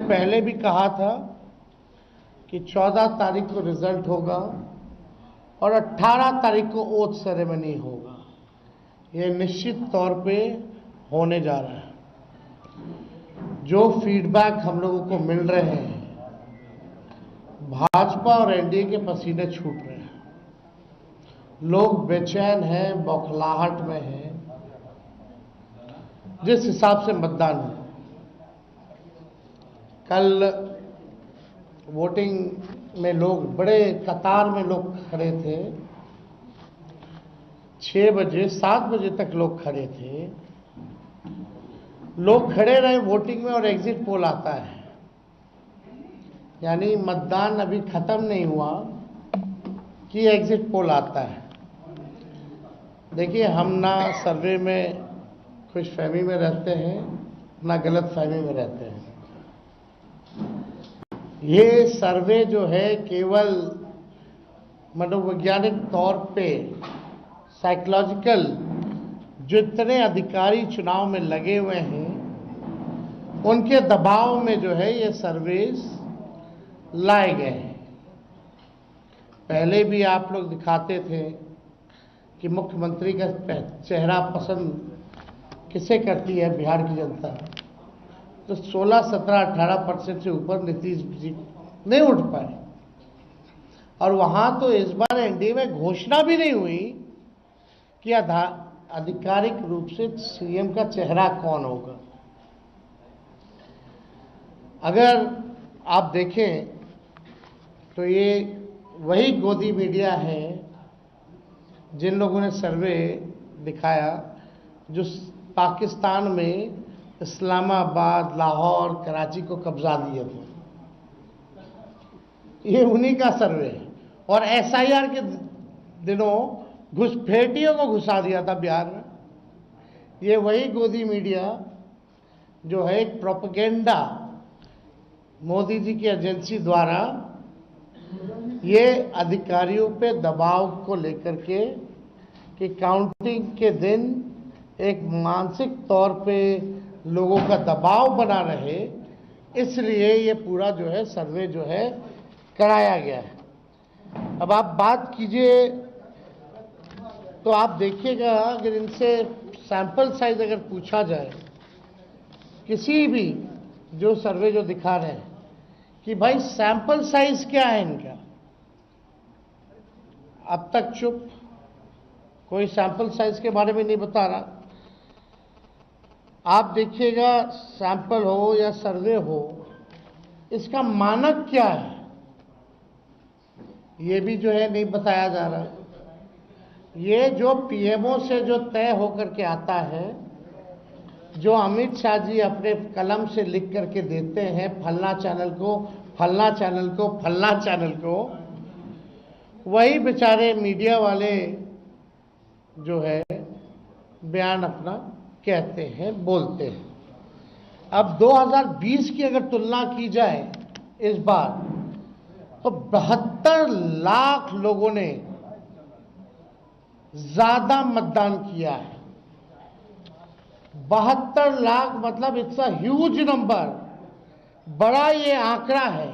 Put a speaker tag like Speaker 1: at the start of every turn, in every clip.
Speaker 1: पहले भी कहा था कि 14 तारीख को रिजल्ट होगा और 18 तारीख को ओथ सेरेमनी होगा। ये निश्चित तौर पे होने जा रहा है। जो फीडबैक हम लोगों को मिल रहे हैं, भाजपा और एनडीए के पसीने छूट रहे हैं। लोग बेचैन हैं, बौखलाहट में हैं। जिस हिसाब से मतदान हुआ, कल वोटिंग में लोग बड़े कतार में लोग खड़े थे। 6 बजे 7 बजे तक लोग खड़े थे। लोग खड़े रहे वोटिंग में और एग्जिट पोल आता है, यानी मतदान अभी खत्म नहीं हुआ कि एग्जिट पोल आता है। देखिए, हम ना सर्वे में खुशफहमी में रहते हैं, ना गलत फहमी में रहते हैं। ये सर्वे जो है केवल मनोवैज्ञानिक तौर पे साइकोलॉजिकल, जितने अधिकारी चुनाव में लगे हुए हैं उनके दबाव में जो है ये सर्वेस लाए गए हैं। पहले भी आप लोग दिखाते थे कि मुख्यमंत्री का चेहरा पसंद किसे करती है बिहार की जनता, तो 16, 17, 18% से ऊपर नीतीश जी नहीं उठ पाए। और वहां तो इस बार एनडीए में घोषणा भी नहीं हुई कि आधिकारिक रूप से सीएम का चेहरा कौन होगा। अगर आप देखें तो ये वही गोदी मीडिया है जिन लोगों ने सर्वे दिखाया, जो पाकिस्तान में इस्लामाबाद, लाहौर, कराची को कब्जा दिए थे। ये उन्हीं का सर्वे है। और एसआईआर के दिनों घुसपैठियों को घुसा दिया था बिहार में। ये वही गोदी मीडिया जो है एक प्रोपेगेंडा मोदी जी की एजेंसी द्वारा ये अधिकारियों पे दबाव को लेकर के कि काउंटिंग के दिन एक मानसिक तौर पे लोगों का दबाव बना रहे, इसलिए ये पूरा जो है सर्वे जो है कराया गया है। अब आप बात कीजिए तो आप देखिएगा, अगर इनसे सैंपल साइज अगर पूछा जाए, किसी भी जो सर्वे जो दिखा रहे हैं कि भाई सैंपल साइज क्या है इनका, अब तक चुप, कोई सैंपल साइज के बारे में नहीं बता रहा। आप देखिएगा, सैंपल हो या सर्वे हो, इसका मानक क्या है ये भी जो है नहीं बताया जा रहा। ये जो पीएमओ से जो तय होकर के आता है, जो अमित शाह जी अपने कलम से लिख करके देते हैं, फलना चैनल को, फलना चैनल को, फलना चैनल को, वही बेचारे मीडिया वाले जो है बयान अपना कहते हैं, बोलते हैं। अब 2020 की अगर तुलना की जाए इस बार, तो 72 लाख लोगों ने ज्यादा मतदान किया है। 72 लाख मतलब इट्स अ ह्यूज नंबर, बड़ा ये आंकड़ा है।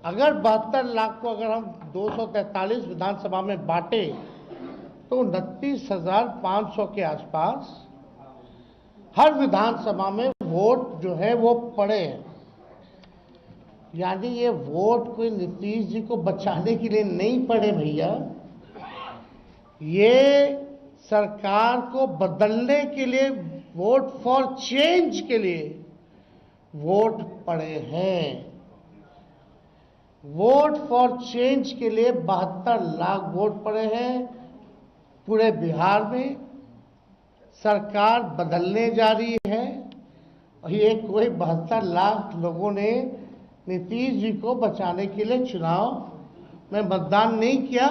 Speaker 1: अगर 72 लाख को अगर हम 243 विधानसभा में बांटे तो 29,500 के आसपास हर विधानसभा में वोट जो है वो पड़े हैं। यानी ये वोट कोई नीतीश जी को बचाने के लिए नहीं पड़े भैया, ये सरकार को बदलने के लिए, वोट फॉर चेंज के लिए वोट पड़े हैं। वोट फॉर चेंज के लिए 72 लाख वोट पड़े हैं पूरे बिहार में। सरकार बदलने जा रही है और ये कोई 72 लाख लोगों ने नीतीश जी को बचाने के लिए चुनाव में मतदान नहीं किया,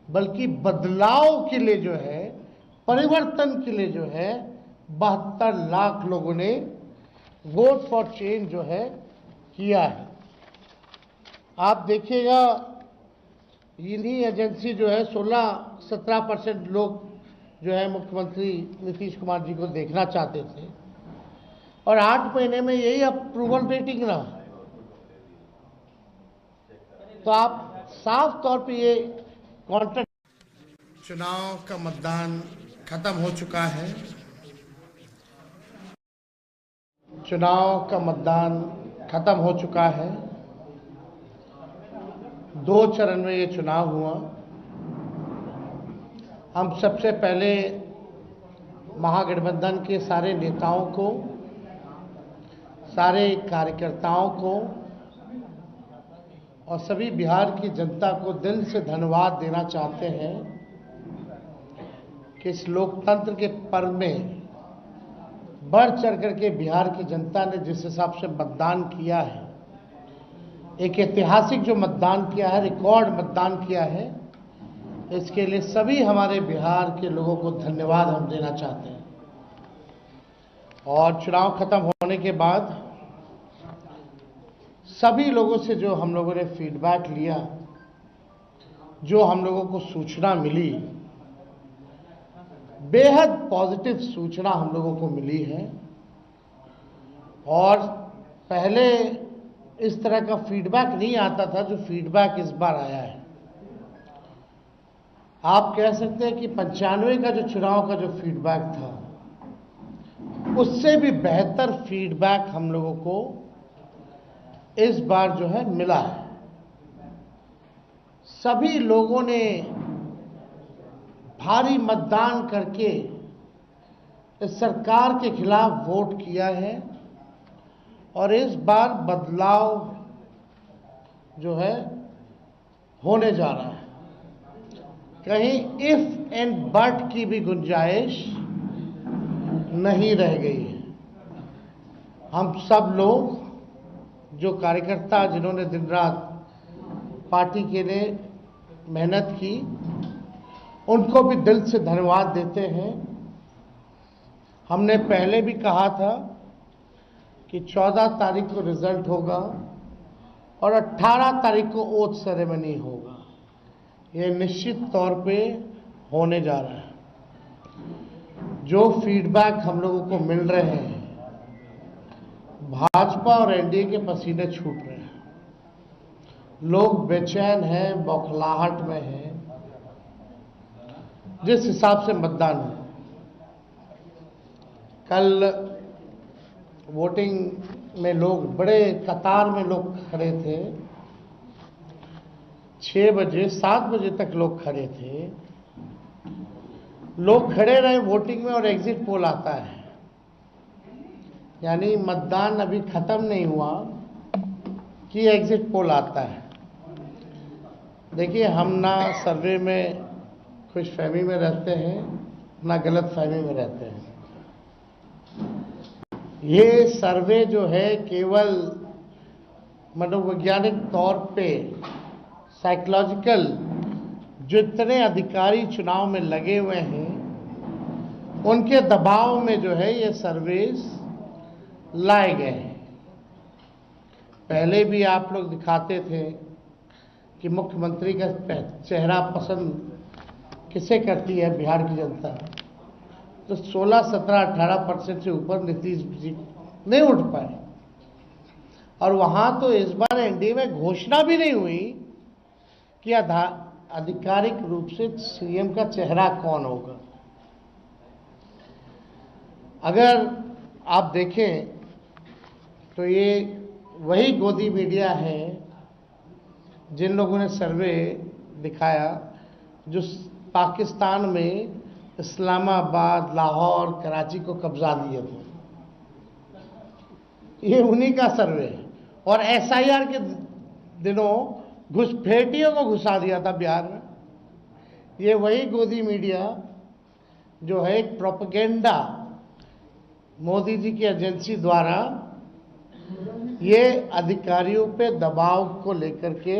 Speaker 1: बल्कि बदलाव के लिए जो है, परिवर्तन के लिए जो है 72 लाख लोगों ने वोट फॉर चेंज जो है किया है। आप देखिएगा, इन्हीं एजेंसी जो है 16-17% लोग जो है मुख्यमंत्री नीतीश कुमार जी को देखना चाहते थे, और 8 महीने में यही अप्रूवल रेटिंग रहा, तो आप साफ तौर पे ये कॉन्ट्रैक्ट। चुनाव का मतदान खत्म हो चुका है। चुनाव का मतदान खत्म हो चुका है। 2 चरण में ये चुनाव हुआ। हम सबसे पहले महागठबंधन के सारे नेताओं को, सारे कार्यकर्ताओं को और सभी बिहार की जनता को दिल से धन्यवाद देना चाहते हैं कि इस लोकतंत्र के पर्व में बढ़ चढ़ करके बिहार की जनता ने जिस हिसाब से मतदान किया है, एक ऐतिहासिक जो मतदान किया है, रिकॉर्ड मतदान किया है, इसके लिए सभी हमारे बिहार के लोगों को धन्यवाद हम देना चाहते हैं। और चुनाव खत्म होने के बाद सभी लोगों से जो हम लोगों ने फीडबैक लिया, जो हम लोगों को सूचना मिली, बेहद पॉजिटिव सूचना हम लोगों को मिली है। और पहले इस तरह का फीडबैक नहीं आता था जो फीडबैक इस बार आया है। आप कह सकते हैं कि 95 का जो चुनाव का जो फीडबैक था, उससे भी बेहतर फीडबैक हम लोगों को इस बार जो है मिला है। सभी लोगों ने भारी मतदान करके इस सरकार के खिलाफ वोट किया है और इस बार बदलाव जो है होने जा रहा है। कहीं इफ एंड बट की भी गुंजाइश नहीं रह गई है। हम सब लोग जो कार्यकर्ता जिन्होंने दिन रात पार्टी के लिए मेहनत की, उनको भी दिल से धन्यवाद देते हैं। हमने पहले भी कहा था कि 14 तारीख को रिजल्ट होगा और 18 तारीख को ओथ सेरेमनी होगा। ये निश्चित तौर पे होने जा रहा है। जो फीडबैक हम लोगों को मिल रहे हैं, भाजपा और एनडीए के पसीने छूट रहे हैं। लोग बेचैन हैं, बौखलाहट में हैं। जिस हिसाब से मतदान हुआ, कल वोटिंग में लोग बड़े कतार में लोग खड़े थे। 6 बजे 7 बजे तक लोग खड़े थे। लोग खड़े रहे वोटिंग में और एग्जिट पोल आता है, यानी मतदान अभी खत्म नहीं हुआ कि एग्जिट पोल आता है। देखिए, हम ना सर्वे में खुशफहमी में रहते हैं, ना गलत फहमी में रहते हैं। ये सर्वे जो है केवल मनोवैज्ञानिक तौर पे, साइकोलॉजिकल, जितने अधिकारी चुनाव में लगे हुए हैं उनके दबाव में जो है ये सर्वेस लाए गए हैं। पहले भी आप लोग दिखाते थे कि मुख्यमंत्री का चेहरा पसंद किसे करती है बिहार की जनता, तो 16, 17, 18% से ऊपर नीतीश जी नहीं उठ पाए। और वहां तो इस बार एनडीए में घोषणा भी नहीं हुई कि आधिकारिक रूप से सीएम का चेहरा कौन होगा। अगर आप देखें तो ये वही गोदी मीडिया है जिन लोगों ने सर्वे दिखाया, जो पाकिस्तान में इस्लामाबाद, लाहौर, कराची को कब्जा दिए थे। ये उन्हीं का सर्वे है। और एसआईआर के दिनों घुसपैठियों को घुसा दिया था बिहार में। ये वही गोदी मीडिया जो है एक प्रोपेगेंडा मोदी जी की एजेंसी द्वारा ये अधिकारियों पे दबाव को लेकर के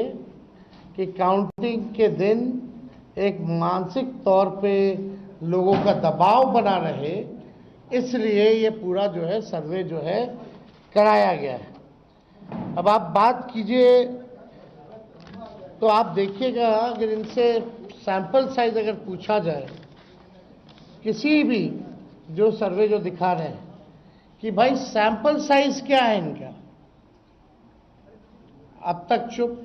Speaker 1: कि काउंटिंग के दिन एक मानसिक तौर पे लोगों का दबाव बना रहे, इसलिए ये पूरा जो है सर्वे जो है कराया गया है। अब आप बात कीजिए तो आप देखिएगा, अगर इनसे सैंपल साइज अगर पूछा जाए, किसी भी जो सर्वे जो दिखा रहे हैं कि भाई सैंपल साइज क्या है इनका। अब तक चुप,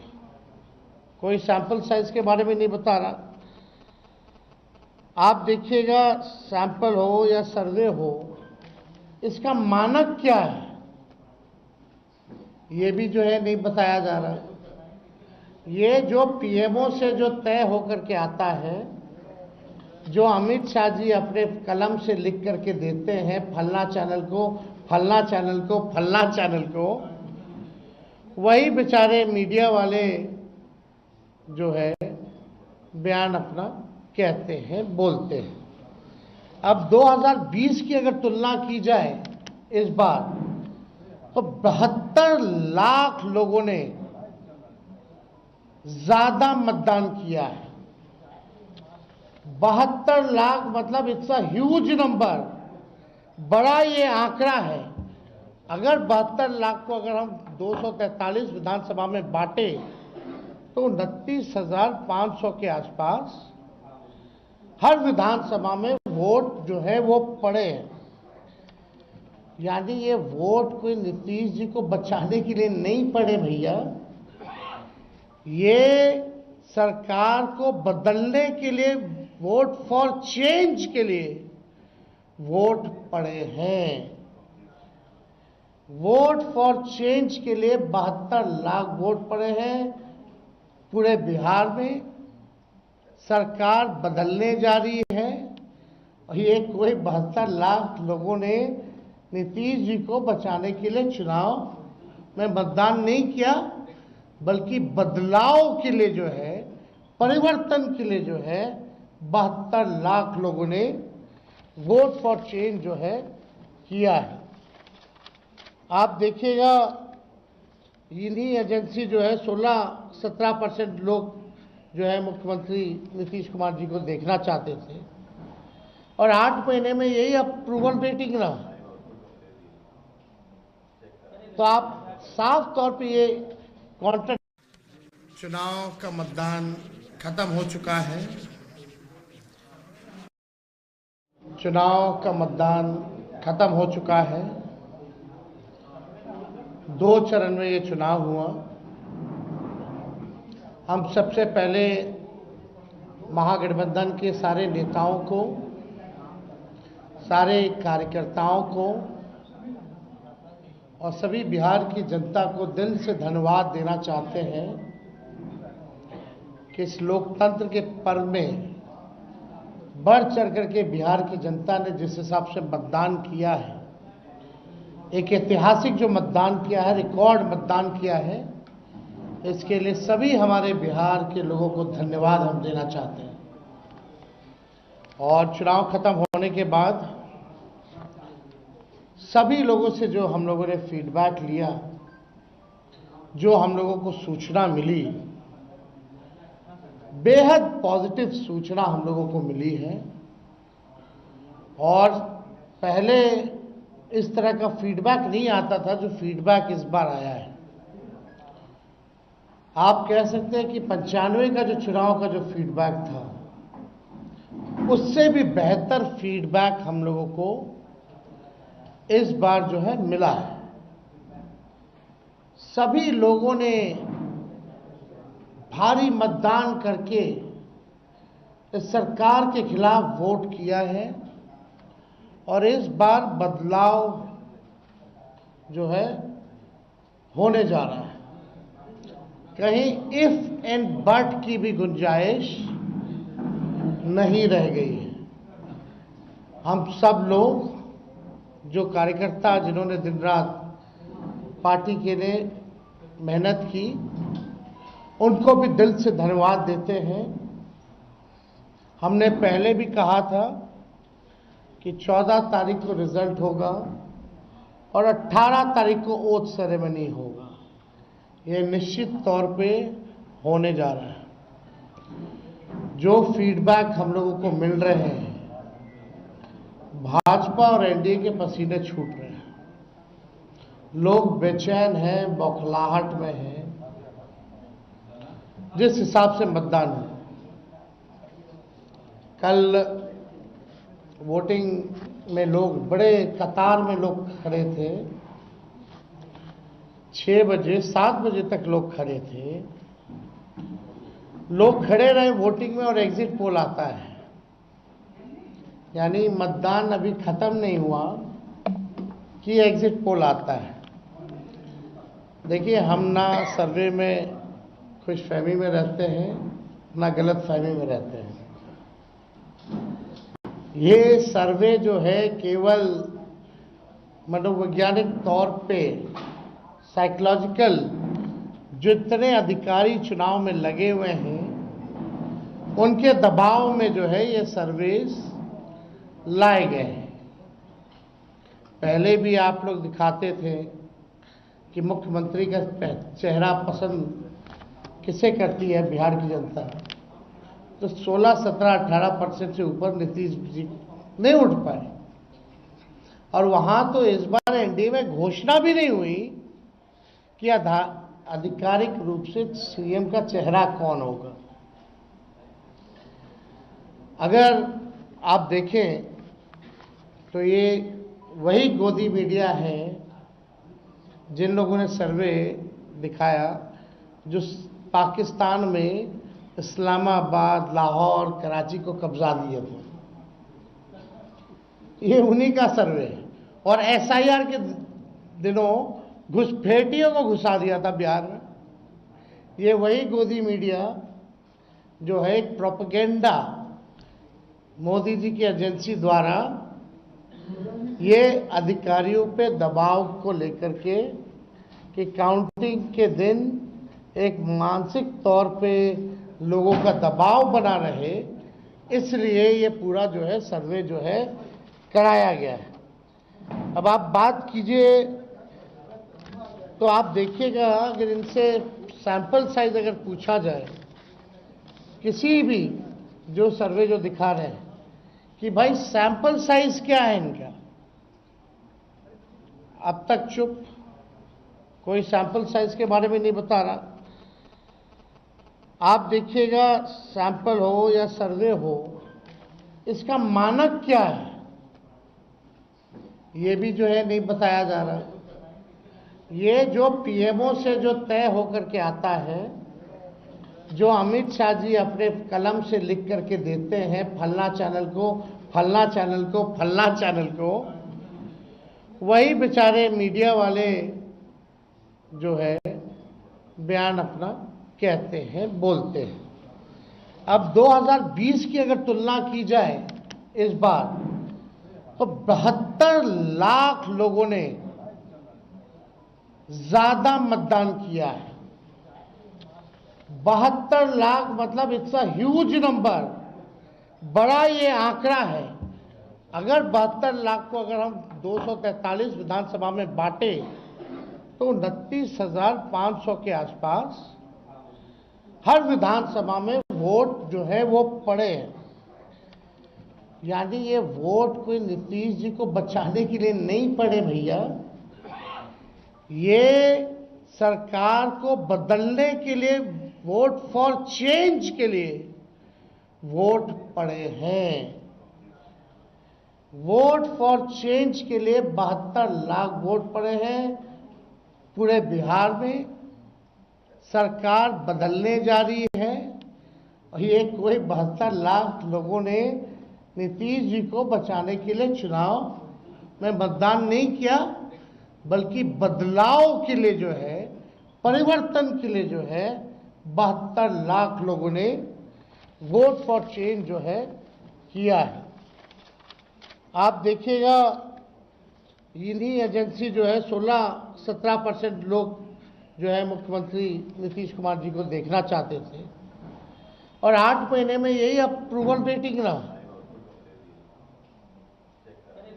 Speaker 1: कोई सैंपल साइज के बारे में नहीं बता रहा। आप देखिएगा, सैंपल हो या सर्वे हो, इसका मानक क्या है ये भी जो है नहीं बताया जा रहा। ये जो पीएमओ से जो तय होकर के आता है, जो अमित शाह जी अपने कलम से लिख करके देते हैं, फलना चैनल को, फलना चैनल को, फलना चैनल को, वही बेचारे मीडिया वाले जो है बयान अपना कहते हैं, बोलते हैं। अब 2020 की अगर तुलना की जाए इस बार, तो 72 लाख लोगों ने ज्यादा मतदान किया है। 72 लाख मतलब इट्स अ ह्यूज नंबर, बड़ा ये आंकड़ा है। अगर 72 लाख को अगर हम 243 विधानसभा में बांटे तो 29,500 के आसपास हर विधानसभा में वोट जो है वो पड़े हैं। यानी ये वोट कोई नीतीश जी को बचाने के लिए नहीं पड़े भैया, ये सरकार को बदलने के लिए, वोट फॉर चेंज के लिए वोट पड़े हैं। वोट फॉर चेंज के लिए 72 लाख वोट पड़े हैं। पूरे बिहार में सरकार बदलने जा रही है और ये कोई 72 लाख लोगों ने नीतीश जी को बचाने के लिए चुनाव में मतदान नहीं किया, बल्कि बदलाव के लिए जो है, परिवर्तन के लिए जो है 72 लाख लोगों ने वोट फॉर चेंज जो है किया है। आप देखिएगा, इन्हीं एजेंसी जो है 16-17% लोग जो है मुख्यमंत्री नीतीश कुमार जी को देखना चाहते थे, और 8 महीने में यही अप्रूवल रेटिंग रहा। तो आप साफ तौर पे ये कॉन्ट्रैक्ट। चुनाव का मतदान खत्म हो चुका है। चुनाव का मतदान खत्म हो चुका है। 2 चरण में ये चुनाव हुआ। हम सबसे पहले महागठबंधन के सारे नेताओं को, सारे कार्यकर्ताओं को और सभी बिहार की जनता को दिल से धन्यवाद देना चाहते हैं कि इस लोकतंत्र के पर्व में बढ़ चढ़ करके बिहार की जनता ने जिस हिसाब से मतदान किया है, एक ऐतिहासिक जो मतदान किया है, रिकॉर्ड मतदान किया है, इसके लिए सभी हमारे बिहार के लोगों को धन्यवाद हम देना चाहते हैं। और चुनाव खत्म होने के बाद सभी लोगों से जो हम लोगों ने फीडबैक लिया, जो हम लोगों को सूचना मिली, बेहद पॉजिटिव सूचना हम लोगों को मिली है। और पहले इस तरह का फीडबैक नहीं आता था जो फीडबैक इस बार आया है। आप कह सकते हैं कि 95 का जो चुनाव का जो फीडबैक था, उससे भी बेहतर फीडबैक हम लोगों को इस बार जो है मिला है। सभी लोगों ने भारी मतदान करके इस सरकार के खिलाफ वोट किया है और इस बार बदलाव जो है होने जा रहा है। कहीं इफ एंड बट की भी गुंजाइश नहीं रह गई है। हम सब लोग जो कार्यकर्ता, जिन्होंने दिन रात पार्टी के लिए मेहनत की, उनको भी दिल से धन्यवाद देते हैं। हमने पहले भी कहा था कि 14 तारीख को रिजल्ट होगा और 18 तारीख को ओथ सेरेमनी होगा। ये निश्चित तौर पे होने जा रहा है। जो फीडबैक हम लोगों को मिल रहे हैं, भाजपा और एनडीए के पसीने छूट रहे हैं। लोग बेचैन हैं, बौखलाहट में हैं। जिस हिसाब से मतदान हुआ, कल वोटिंग में लोग, बड़े कतार में लोग खड़े थे। 6 बजे 7 बजे तक लोग खड़े थे। लोग खड़े रहे वोटिंग में और एग्जिट पोल आता है, यानी मतदान अभी खत्म नहीं हुआ कि एग्जिट पोल आता है। देखिए, हम ना सर्वे में खुशफहमी में रहते हैं, ना गलत फहमी में रहते हैं। ये सर्वे जो है केवल मनोवैज्ञानिक तौर पे, साइकोलॉजिकल, जितने अधिकारी चुनाव में लगे हुए हैं उनके दबाव में जो है ये सर्वेस लाए गए हैं। पहले भी आप लोग दिखाते थे कि मुख्यमंत्री का चेहरा पसंद किसे करती है बिहार की जनता, तो 16, 17, 18% से ऊपर नीतीश जी नहीं उठ पाए। और वहां तो इस बार एनडीए में घोषणा भी नहीं हुई कि आधिकारिक रूप से सीएम का चेहरा कौन होगा। अगर आप देखें तो ये वही गोदी मीडिया है जिन लोगों ने सर्वे दिखाया जो पाकिस्तान में इस्लामाबाद, लाहौर, कराची को कब्जा दिए थे। ये उन्हीं का सर्वे है। और एसआईआर के दिनों घुसपैठियों को घुसा दिया था बिहार में। ये वही गोदी मीडिया जो है एक प्रोपेगेंडा मोदी जी की एजेंसी द्वारा ये अधिकारियों पे दबाव को लेकर के कि काउंटिंग के दिन एक मानसिक तौर पे लोगों का दबाव बना रहे, इसलिए ये पूरा जो है सर्वे जो है कराया गया है। अब आप बात कीजिए तो आप देखिएगा, अगर इनसे सैंपल साइज अगर पूछा जाए, किसी भी जो सर्वे जो दिखा रहे हैं कि भाई सैंपल साइज क्या है इनका, अब तक चुप, कोई सैंपल साइज के बारे में नहीं बता रहा। आप देखिएगा, सैंपल हो या सर्वे हो, इसका मानक क्या है ये भी जो है नहीं बताया जा रहा। ये जो पीएमओ से जो तय होकर के आता है, जो अमित शाह जी अपने कलम से लिख करके देते हैं, फलना चैनल को, फलना चैनल को, फलना चैनल को, वही बेचारे मीडिया वाले जो है बयान अपना कहते हैं, बोलते हैं। अब 2020 की अगर तुलना की जाए इस बार, तो 72 लाख लोगों ने ज्यादा मतदान किया है। 72 लाख मतलब इट्स अ ह्यूज नंबर, बड़ा ये आंकड़ा है। अगर 72 लाख को अगर हम 243 विधानसभा में बांटे तो 29,500 के आसपास हर विधानसभा में वोट जो है वो पड़े हैं। यानी ये वोट कोई नीतीश जी को बचाने के लिए नहीं पड़े भैया, ये सरकार को बदलने के लिए, वोट फॉर चेंज के लिए वोट पड़े हैं। वोट फॉर चेंज के लिए 72 लाख वोट पड़े हैं पूरे बिहार में। सरकार बदलने जा रही है और ये कोई 72 लाख लोगों ने नीतीश जी को बचाने के लिए चुनाव में मतदान नहीं किया, बल्कि बदलाव के लिए जो है, परिवर्तन के लिए जो है 72 लाख लोगों ने वोट फॉर चेंज जो है किया है। आप देखिएगा, इन्हीं एजेंसी जो है 16-17% लोग जो है मुख्यमंत्री नीतीश कुमार जी को देखना चाहते थे, और 8 महीने में यही अप्रूवल रेटिंग रहा।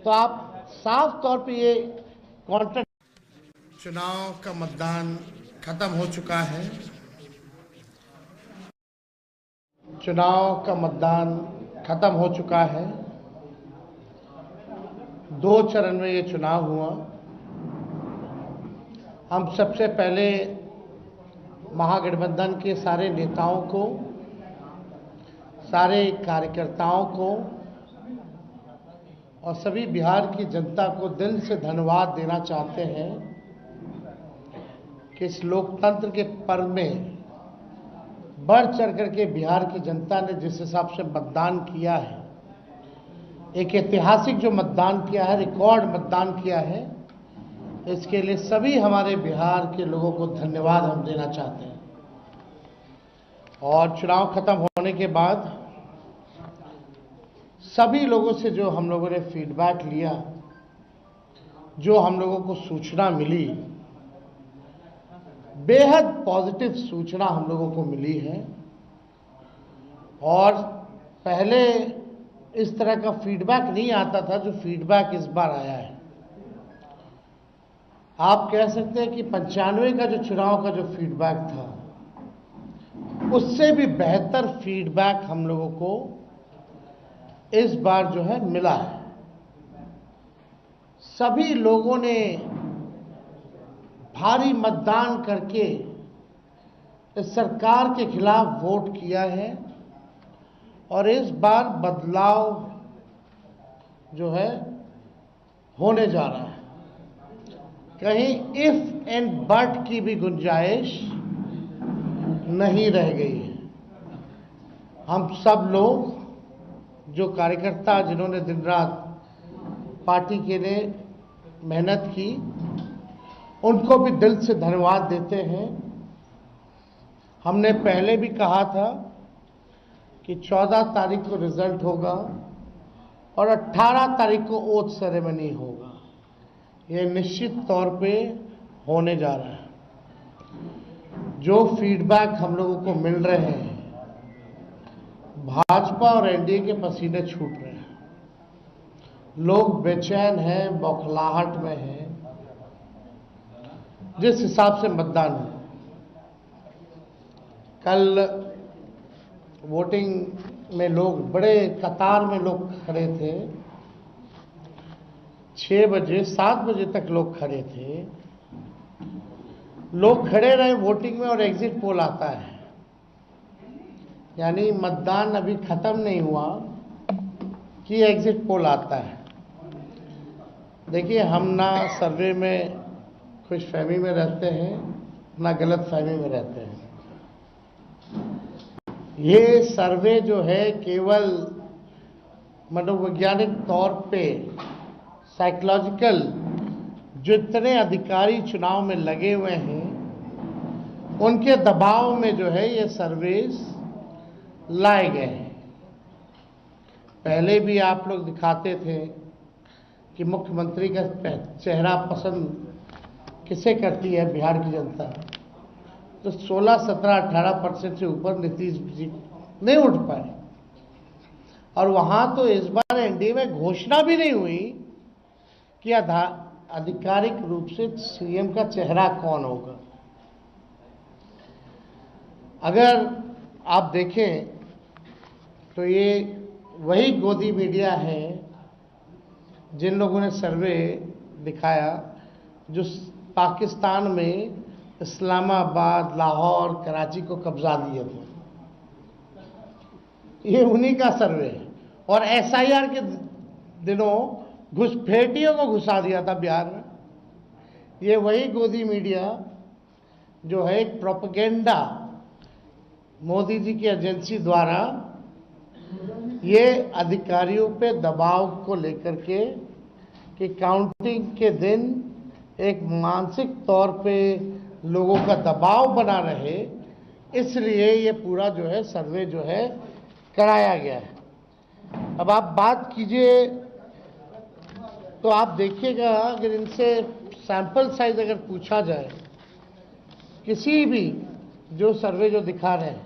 Speaker 1: तो आप साफ तौर पे ये कॉन्ट्रैक्ट। चुनाव का मतदान खत्म हो चुका है। चुनाव का मतदान खत्म हो चुका है। 2 चरण में ये चुनाव हुआ। हम सबसे पहले महागठबंधन के सारे नेताओं को, सारे कार्यकर्ताओं को और सभी बिहार की जनता को दिल से धन्यवाद देना चाहते हैं कि इस लोकतंत्र के पर्व में बढ़ चढ़ करके बिहार की जनता ने जिस हिसाब से मतदान किया है, एक ऐतिहासिक जो मतदान किया है, रिकॉर्ड मतदान किया है, इसके लिए सभी हमारे बिहार के लोगों को धन्यवाद हम देना चाहते हैं। और चुनाव खत्म होने के बाद सभी लोगों से जो हम लोगों ने फीडबैक लिया, जो हम लोगों को सूचना मिली, बेहद पॉजिटिव सूचना हम लोगों को मिली है। और पहले इस तरह का फीडबैक नहीं आता था जो फीडबैक इस बार आया है। आप कह सकते हैं कि 95 का जो चुनाव का जो फीडबैक था, उससे भी बेहतर फीडबैक हम लोगों को इस बार जो है मिला है। सभी लोगों ने भारी मतदान करके इस सरकार के खिलाफ वोट किया है और इस बार बदलाव जो है होने जा रहा है। कहीं इफ एंड बट की भी गुंजाइश नहीं रह गई है। हम सब लोग जो कार्यकर्ता जिन्होंने दिन रात पार्टी के लिए मेहनत की, उनको भी दिल से धन्यवाद देते हैं। हमने पहले भी कहा था कि 14 तारीख को रिजल्ट होगा और 18 तारीख को ओथ सेरेमनी होगा। ये निश्चित तौर पे होने जा रहा है। जो फीडबैक हम लोगों को मिल रहे हैं, भाजपा और एनडीए के पसीने छूट रहे हैं। लोग बेचैन हैं, बौखलाहट में हैं। जिस हिसाब से मतदान हुआ, कल वोटिंग में लोग बड़े कतार में लोग खड़े थे। 6 बजे 7 बजे तक लोग खड़े थे। लोग खड़े रहे वोटिंग में और एग्जिट पोल आता है, यानी मतदान अभी खत्म नहीं हुआ कि एग्जिट पोल आता है। देखिए, हम ना सर्वे में खुशफहमी में रहते हैं, ना गलत फहमी में रहते हैं। ये सर्वे जो है केवल मनोवैज्ञानिक तौर पे साइकोलॉजिकल, जितने अधिकारी चुनाव में लगे हुए हैं उनके दबाव में जो है ये सर्वेस लाए गए हैं। पहले भी आप लोग दिखाते थे कि मुख्यमंत्री का चेहरा पसंद किसे करती है बिहार की जनता, तो 16, 17, 18% से ऊपर नीतीश जी नहीं उठ पाए। और वहां तो इस बार एनडीए में घोषणा भी नहीं हुई कि आधिकारिक रूप से सीएम का चेहरा कौन होगा। अगर आप देखें तो ये वही गोदी मीडिया है जिन लोगों ने सर्वे दिखाया, जो पाकिस्तान में इस्लामाबाद, लाहौर, कराची को कब्जा दिए थे। ये उन्हीं का सर्वे है। और एसआईआर के दिनों घुसपैठियों को घुसा दिया था बिहार में। ये वही गोदी मीडिया जो है एक प्रोपेगेंडा मोदी जी की एजेंसी द्वारा ये अधिकारियों पे दबाव को लेकर के कि काउंटिंग के दिन एक मानसिक तौर पे लोगों का दबाव बना रहे, इसलिए ये पूरा जो है सर्वे जो है कराया गया है। अब आप बात कीजिए तो आप देखिएगा, अगर इनसे सैंपल साइज अगर पूछा जाए, किसी भी जो सर्वे जो दिखा रहे हैं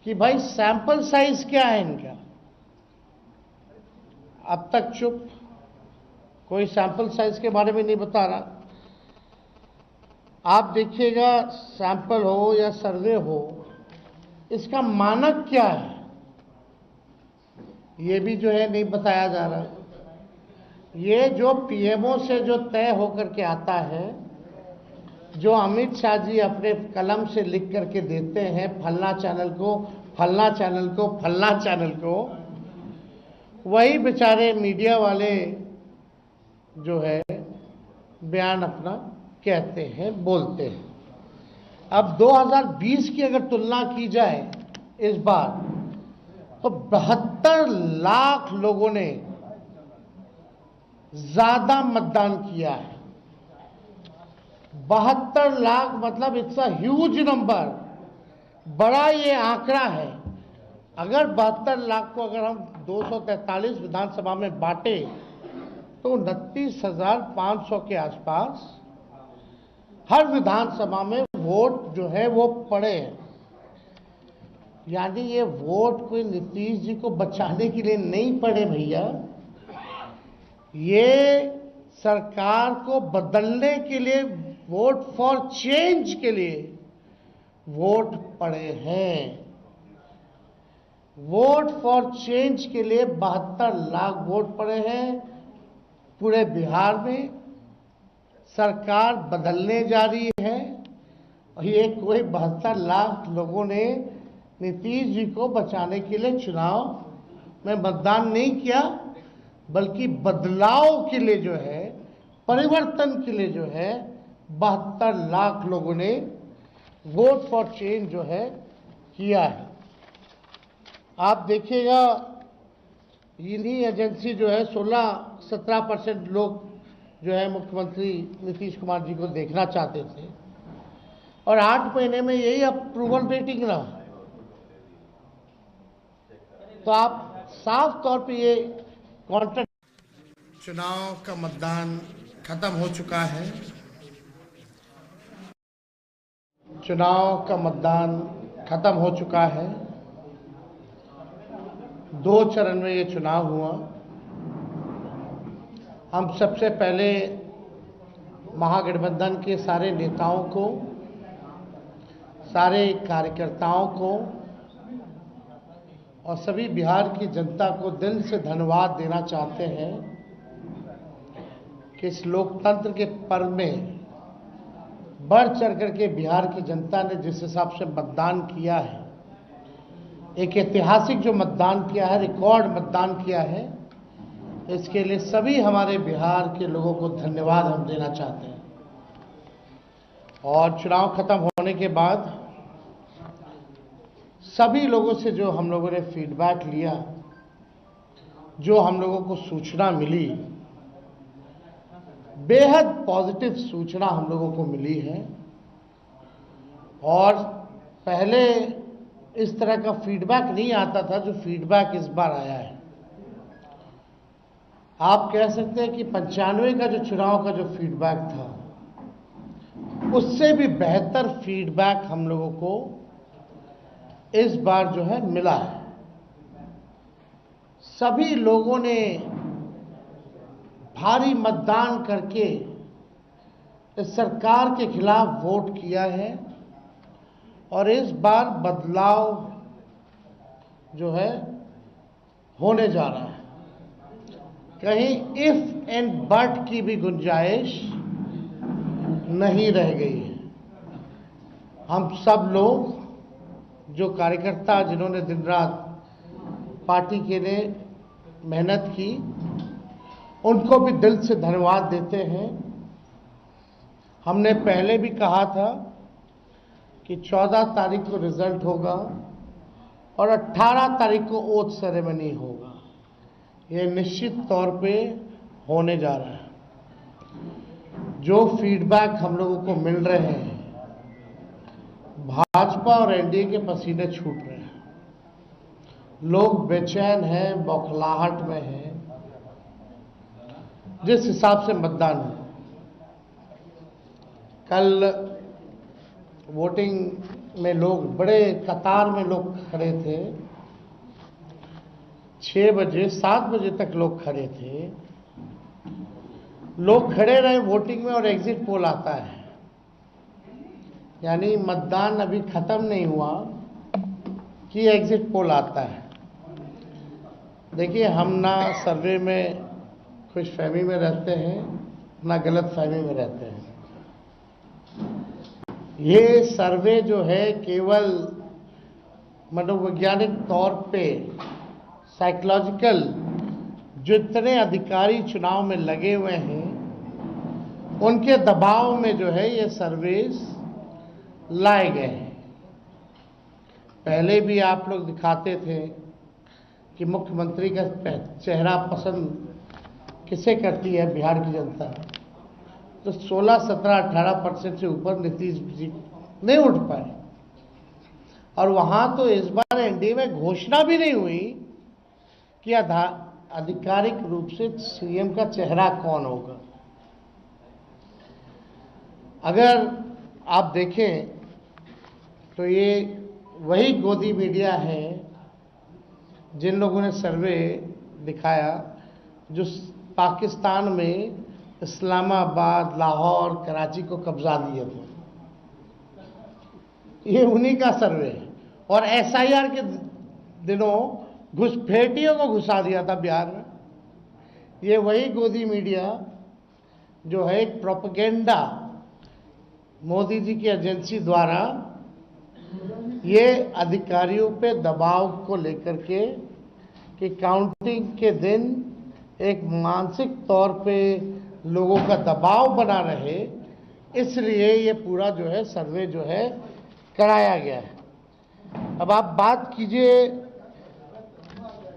Speaker 1: कि भाई सैंपल साइज क्या है इनका, अब तक चुप, कोई सैंपल साइज के बारे में नहीं बता रहा। आप देखिएगा, सैंपल हो या सर्वे हो, इसका मानक क्या है ये भी जो है नहीं बताया जा रहा। ये जो पीएमओ से जो तय होकर के आता है, जो अमित शाह जी अपने कलम से लिख करके देते हैं, फलना चैनल को, फलना चैनल को, फलना चैनल को, वही बेचारे मीडिया वाले जो है बयान अपना कहते हैं, बोलते हैं। अब 2020 की अगर तुलना की जाए इस बार, तो 72 लाख लोगों ने ज्यादा मतदान किया है। 72 लाख मतलब इट्स अ ह्यूज नंबर, बड़ा ये आंकड़ा है। अगर 72 लाख को अगर हम 243 विधानसभा में बांटे तो 29,500 के आसपास हर विधानसभा में वोट जो है वो पड़े हैं। यानी ये वोट कोई नीतीश जी को बचाने के लिए नहीं पड़े भैया, ये सरकार को बदलने के लिए, वोट फॉर चेंज के लिए वोट पड़े हैं। वोट फॉर चेंज के लिए 72 लाख वोट पड़े हैं पूरे बिहार में। सरकार बदलने जा रही है और ये कोई 72 लाख लोगों ने नीतीश जी को बचाने के लिए चुनाव में मतदान नहीं किया, बल्कि बदलाव के लिए जो है, परिवर्तन के लिए जो है 72 लाख लोगों ने वोट फॉर चेंज जो है किया है। आप देखिएगा इन्हीं एजेंसी जो है 16-17% लोग जो है मुख्यमंत्री नीतीश कुमार जी को देखना चाहते थे और 8 महीने में यही अप्रूवल रेटिंग रहा। तो आप साफ तौर पे ये कॉन्ट्रैक्ट। चुनाव का मतदान खत्म हो चुका है। चुनाव का मतदान खत्म हो चुका है। 2 चरण में ये चुनाव हुआ। हम सबसे पहले महागठबंधन के सारे नेताओं को, सारे कार्यकर्ताओं को और सभी बिहार की जनता को दिल से धन्यवाद देना चाहते हैं कि इस लोकतंत्र के पर्व में बढ़ चढ़ करके बिहार की जनता ने जिस हिसाब से मतदान किया है, एक ऐतिहासिक जो मतदान किया है, रिकॉर्ड मतदान किया है, इसके लिए सभी हमारे बिहार के लोगों को धन्यवाद हम देना चाहते हैं। और चुनाव खत्म होने के बाद सभी लोगों से जो हम लोगों ने फीडबैक लिया, जो हम लोगों को सूचना मिली, बेहद पॉजिटिव सूचना हम लोगों को मिली है। और पहले इस तरह का फीडबैक नहीं आता था जो फीडबैक इस बार आया है। आप कह सकते हैं कि 95 का जो चुनाव का जो फीडबैक था, उससे भी बेहतर फीडबैक हम लोगों को इस बार जो है मिला है। सभी लोगों ने भारी मतदान करके इस सरकार के खिलाफ वोट किया है और इस बार बदलाव जो है होने जा रहा है। कहीं इफ एंड बट की भी गुंजाइश नहीं रह गई है। हम सब लोग जो कार्यकर्ता जिन्होंने दिन रात पार्टी के लिए मेहनत की, उनको भी दिल से धन्यवाद देते हैं। हमने पहले भी कहा था कि 14 तारीख को रिजल्ट होगा और 18 तारीख को ओथ सेरेमनी होगा। ये निश्चित तौर पे होने जा रहा है। जो फीडबैक हम लोगों को मिल रहे हैं, भाजपा और एनडीए के पसीने छूट रहे हैं। लोग बेचैन हैं, बौखलाहट में हैं। जिस हिसाब से मतदान हुआ, कल वोटिंग में लोग बड़े कतार में लोग खड़े थे। 6 बजे 7 बजे तक लोग खड़े थे। लोग खड़े रहे वोटिंग में और एग्जिट पोल आता है, यानी मतदान अभी खत्म नहीं हुआ कि एग्जिट पोल आता है। देखिए, हम ना सर्वे में खुशफहमी में रहते हैं, ना गलत फहमी में रहते हैं। ये सर्वे जो है केवल मनोवैज्ञानिक तौर पे, साइकोलॉजिकल जितने अधिकारी चुनाव में लगे हुए हैं उनके दबाव में जो है ये सर्वेस लाए गए हैं। पहले भी आप लोग दिखाते थे कि मुख्यमंत्री का चेहरा पसंद किसे करती है बिहार की जनता, तो 16, 17, 18% से ऊपर नीतीश जी नहीं उठ पाए। और वहां तो इस बार एनडीए में घोषणा भी नहीं हुई कि आधिकारिक रूप से सीएम का चेहरा कौन होगा। अगर आप देखें तो ये वही गोदी मीडिया है जिन लोगों ने सर्वे दिखाया जो पाकिस्तान में इस्लामाबाद, लाहौर, कराची को कब्जा दिए थे। ये उन्हीं का सर्वे है। और एसआईआर के दिनों घुसपैठियों को घुसा दिया था बिहार में। ये वही गोदी मीडिया जो है एक प्रोपेगेंडा मोदी जी की एजेंसी द्वारा ये अधिकारियों पे दबाव को लेकर के कि काउंटिंग के दिन एक मानसिक तौर पे लोगों का दबाव बना रहे, इसलिए ये पूरा जो है सर्वे जो है कराया गया है। अब आप बात कीजिए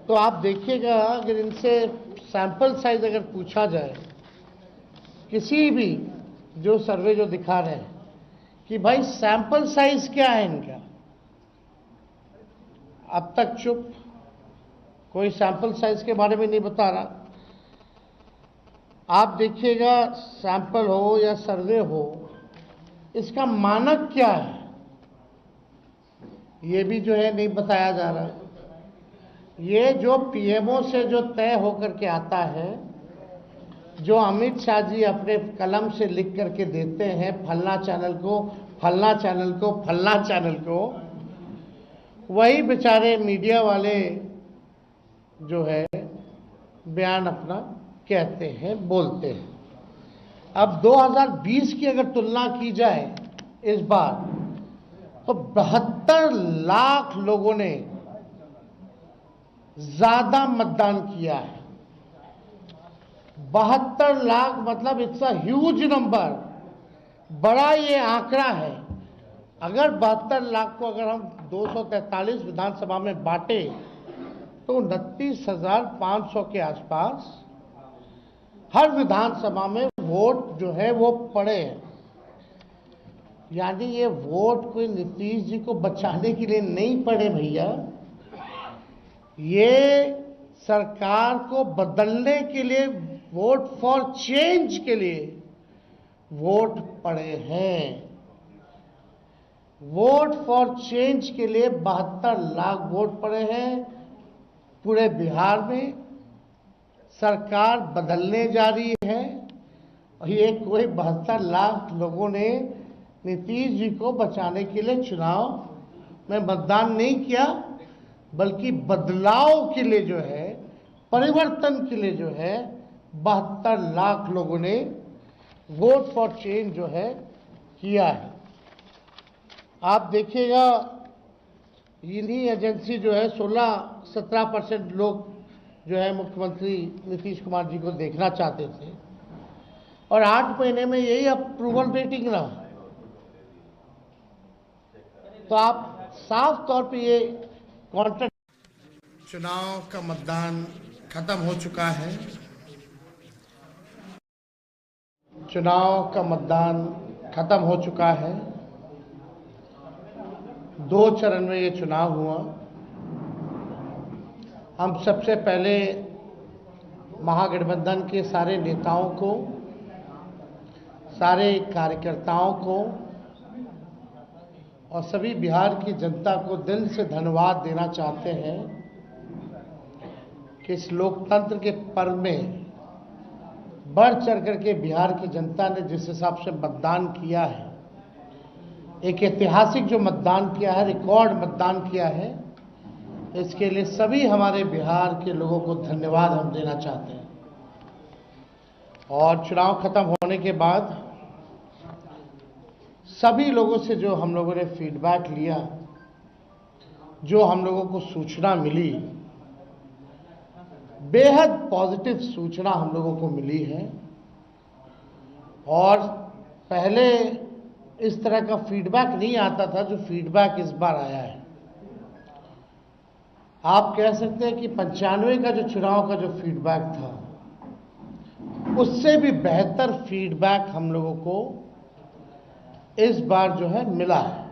Speaker 1: तो आप देखिएगा, अगर इनसे सैंपल साइज अगर पूछा जाए, किसी भी जो सर्वे जो दिखा रहे हैं कि भाई सैंपल साइज क्या है इनका, अब तक चुप, कोई सैंपल साइज के बारे में नहीं बता रहा। आप देखिएगा सैंपल हो या सर्वे हो, इसका मानक क्या है ये भी जो है नहीं बताया जा रहा। ये जो पीएमओ से जो तय होकर के आता है, जो अमित शाह जी अपने कलम से लिख करके देते हैं फलना चैनल को, फलना चैनल को, फलना चैनल को, वही बेचारे मीडिया वाले जो है बयान अपना कहते हैं, बोलते हैं। अब 2020 की अगर तुलना की जाए इस बार, तो 72 लाख लोगों ने ज्यादा मतदान किया है। 72 लाख मतलब इट्स अ ह्यूज नंबर, बड़ा ये आंकड़ा है। अगर 72 लाख को अगर हम 243 विधानसभा में बांटे तो 29,500 के आसपास हर विधानसभा में वोट जो है वो पड़े हैं। यानी ये वोट कोई नीतीश जी को बचाने के लिए नहीं पड़े भैया, ये सरकार को बदलने के लिए, वोट फॉर चेंज के लिए वोट पड़े हैं। वोट फॉर चेंज के लिए 72 लाख वोट पड़े हैं पूरे बिहार में। सरकार बदलने जा रही है और ये कोई 72 लाख लोगों ने नीतीश जी को बचाने के लिए चुनाव में मतदान नहीं किया, बल्कि बदलाव के लिए जो है, परिवर्तन के लिए जो है 72 लाख लोगों ने वोट फॉर चेंज जो है किया है। आप देखिएगा इन्हीं एजेंसी जो है 16-17% लोग जो है मुख्यमंत्री नीतीश कुमार जी को देखना चाहते थे और 8 महीने में यही अप्रूवल रेटिंग रहा। तो आप साफ तौर पे ये कॉन्ट्रैक्ट। चुनाव का मतदान खत्म हो चुका है। चुनाव का मतदान खत्म हो चुका है। 2 चरण में ये चुनाव हुआ। हम सबसे पहले महागठबंधन के सारे नेताओं को, सारे कार्यकर्ताओं को और सभी बिहार की जनता को दिल से धन्यवाद देना चाहते हैं कि इस लोकतंत्र के पर्व में बढ़ चढ़ करके बिहार की जनता ने जिस हिसाब से मतदान किया है, एक ऐतिहासिक जो मतदान किया है, रिकॉर्ड मतदान किया है, इसके लिए सभी हमारे बिहार के लोगों को धन्यवाद हम देना चाहते हैं। और चुनाव खत्म होने के बाद सभी लोगों से जो हम लोगों ने फीडबैक लिया, जो हम लोगों को सूचना मिली, बेहद पॉजिटिव सूचना हम लोगों को मिली है और पहले इस तरह का फीडबैक नहीं आता था जो फीडबैक इस बार आया है। आप कह सकते हैं कि 95 का जो चुनाव का जो फीडबैक था उससे भी बेहतर फीडबैक हम लोगों को इस बार जो है मिला है।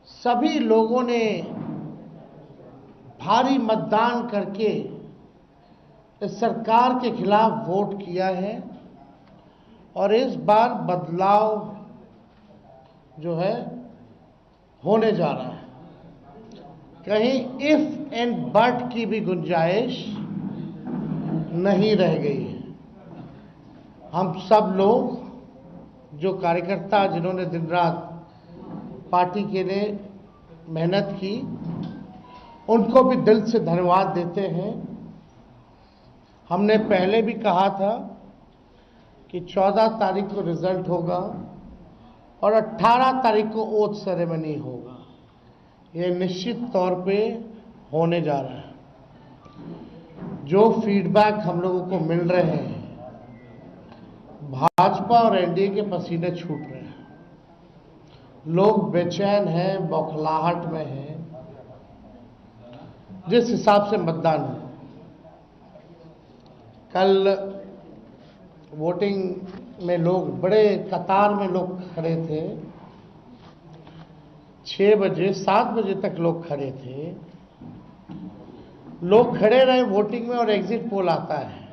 Speaker 1: सभी लोगों ने भारी मतदान करके इस सरकार के खिलाफ वोट किया है और इस बार बदलाव जो है होने जा रहा है। कहीं इफ एंड बट की भी गुंजाइश नहीं रह गई है। हम सब लोग जो कार्यकर्ता जिन्होंने दिन रात पार्टी के लिए मेहनत की उनको भी दिल से धन्यवाद देते हैं। हमने पहले भी कहा था कि 14 तारीख को रिजल्ट होगा और 18 तारीख को ओथ सेरेमनी होगा। ये निश्चित तौर पे होने जा रहा है। जो फीडबैक हम लोगों को मिल रहे हैं, भाजपा और एनडीए के पसीने छूट रहे हैं। लोग बेचैन हैं, बौखलाहट में हैं। जिस हिसाब से मतदान हुआ, कल वोटिंग में लोग बड़े कतार में लोग खड़े थे। 6 बजे 7 बजे तक लोग खड़े थे। लोग खड़े रहे वोटिंग में और एग्जिट पोल आता है,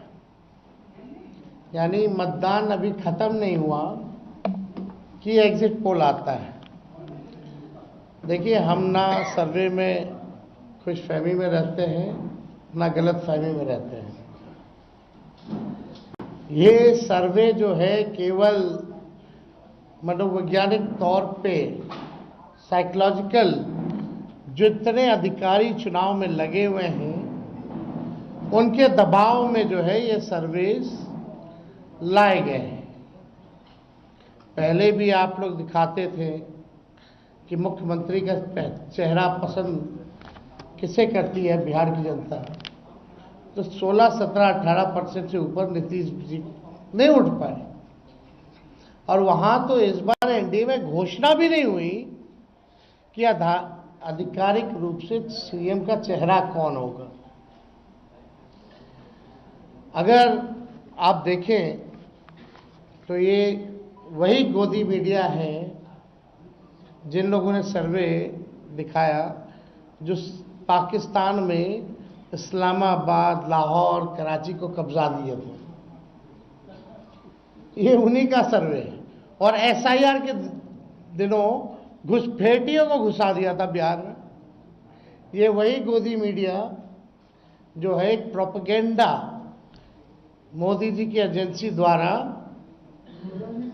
Speaker 1: यानी मतदान अभी खत्म नहीं हुआ कि एग्जिट पोल आता है। देखिए, हम ना सर्वे में खुशफहमी में रहते हैं ना गलत फहमी में रहते हैं। ये सर्वे जो है केवल मनोवैज्ञानिक तौर पे साइकोलॉजिकल, जितने अधिकारी चुनाव में लगे हुए हैं उनके दबाव में जो है ये सर्वेस लाए गए हैं। पहले भी आप लोग दिखाते थे कि मुख्यमंत्री का चेहरा पसंद किसे करती है बिहार की जनता, तो 16, 17, 18% से ऊपर नीतीश जी नहीं उठ पाए। और वहां तो इस बार एनडीए में घोषणा भी नहीं हुई कि आधिकारिक रूप से सीएम का चेहरा कौन होगा। अगर आप देखें तो ये वही गोदी मीडिया है जिन लोगों ने सर्वे दिखाया जो पाकिस्तान में इस्लामाबाद, लाहौर, कराची को कब्जा दिए थे। ये उन्हीं का सर्वे है। और एसआईआर के दिनों घुसपैठियों को घुसा दिया था बिहार में। ये वही गोदी मीडिया जो है एक प्रोपेगेंडा मोदी जी की एजेंसी द्वारा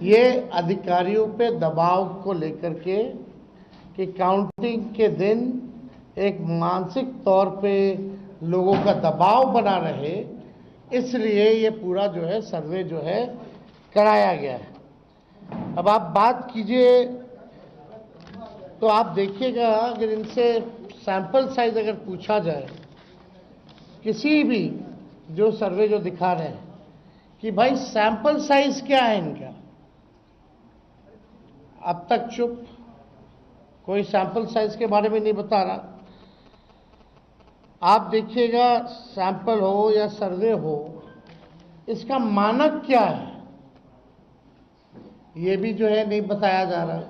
Speaker 1: ये अधिकारियों पे दबाव को लेकर के कि काउंटिंग के दिन एक मानसिक तौर पे लोगों का दबाव बना रहे, इसलिए ये पूरा जो है सर्वे जो है कराया गया है। अब आप बात कीजिए तो आप देखिएगा, अगर इनसे सैंपल साइज अगर पूछा जाए, किसी भी जो सर्वे जो दिखा रहे हैं कि भाई सैंपल साइज क्या है इनका, अब तक चुप, कोई सैंपल साइज के बारे में नहीं बता रहा। आप देखिएगा, सैंपल हो या सर्वे हो, इसका मानक क्या है ये भी जो है नहीं बताया जा रहा।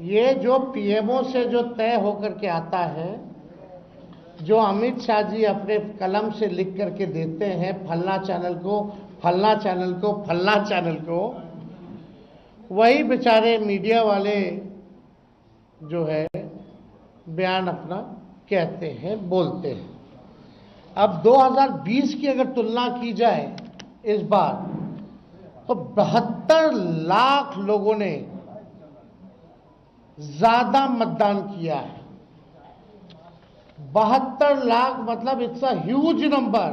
Speaker 1: ये जो पीएमओ से जो तय होकर के आता है, जो अमित शाह जी अपने कलम से लिख करके देते हैं फलना चैनल को, फलना चैनल को, फलना चैनल को, वही बेचारे मीडिया वाले जो है बयान अपना कहते हैं, बोलते हैं। अब 2020 की अगर तुलना की जाए इस बार, तो 72 लाख लोगों ने ज्यादा मतदान किया है। 72 लाख मतलब इट्स अ ह्यूज नंबर,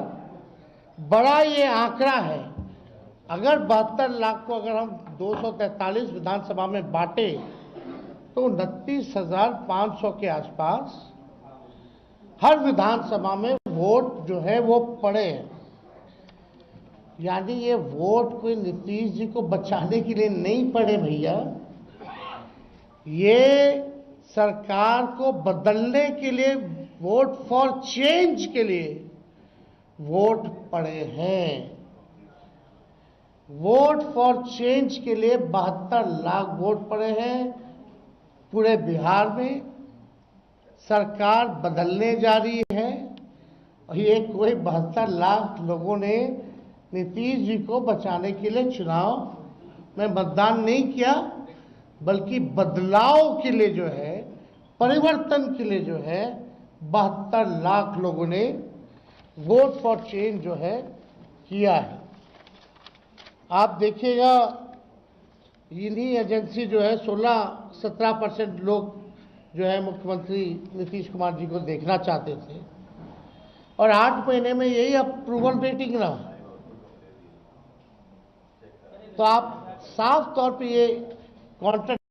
Speaker 1: बड़ा ये आंकड़ा है। अगर 72 लाख को अगर हम 243 विधानसभा में बांटे तो 29,500 के आसपास हर विधानसभा में वोट जो है वो पड़े हैं। यानी ये वोट कोई नीतीश जी को बचाने के लिए नहीं पड़े भैया, ये सरकार को बदलने के लिए, वोट फॉर चेंज के लिए वोट पड़े हैं। वोट फॉर चेंज के लिए 72 लाख वोट पड़े हैं पूरे बिहार में। सरकार बदलने जा रही है और ये कोई 72 लाख लोगों ने नीतीश जी को बचाने के लिए चुनाव में मतदान नहीं किया, बल्कि बदलाव के लिए जो है, परिवर्तन के लिए जो है 72 लाख लोगों ने वोट फॉर चेंज जो है किया है। आप देखिएगा, इन्हीं एजेंसी जो है 16-17% लोग जो है मुख्यमंत्री नीतीश कुमार जी को देखना चाहते थे, और 8 महीने में यही अप्रूवल रेटिंग रहा। तो आप साफ तौर पे ये कॉन्ट्रैक्ट।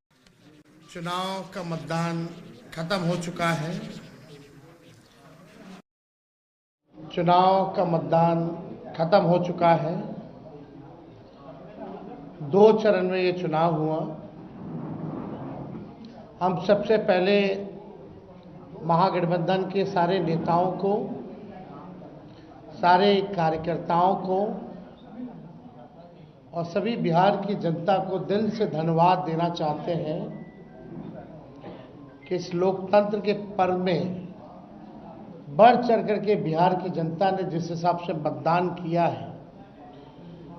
Speaker 1: चुनाव का मतदान खत्म हो चुका है। चुनाव का मतदान खत्म हो चुका है। 2 चरण में ये चुनाव हुआ। हम सबसे पहले महागठबंधन के सारे नेताओं को, सारे कार्यकर्ताओं को और सभी बिहार की जनता को दिल से धन्यवाद देना चाहते हैं कि इस लोकतंत्र के पर्व में बढ़ चढ़ करके बिहार की जनता ने जिस हिसाब से मतदान किया है,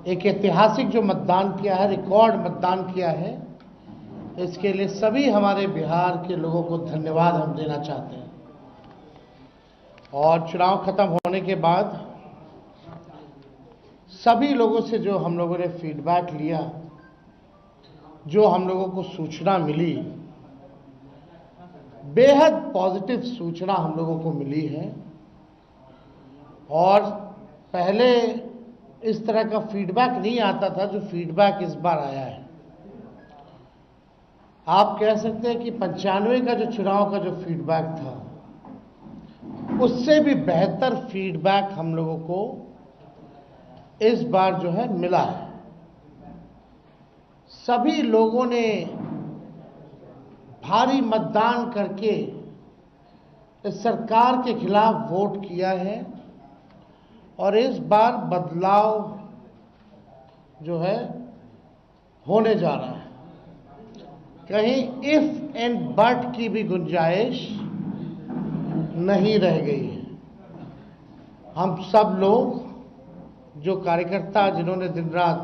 Speaker 1: एक ऐतिहासिक जो मतदान किया है, रिकॉर्ड मतदान किया है, इसके लिए सभी हमारे बिहार के लोगों को धन्यवाद हम देना चाहते हैं। और चुनाव खत्म होने के बाद सभी लोगों से जो हम लोगों ने फीडबैक लिया, जो हम लोगों को सूचना मिली, बेहद पॉजिटिव सूचना हम लोगों को मिली है। और पहले इस तरह का फीडबैक नहीं आता था जो फीडबैक इस बार आया है। आप कह सकते हैं कि 95 का जो चुनाव का जो फीडबैक था, उससे भी बेहतर फीडबैक हम लोगों को इस बार जो है मिला है। सभी लोगों ने भारी मतदान करके इस सरकार के खिलाफ वोट किया है, और इस बार बदलाव जो है होने जा रहा है। कहीं इफ एंड बट की भी गुंजाइश नहीं रह गई है। हम सब लोग जो कार्यकर्ता, जिन्होंने दिन रात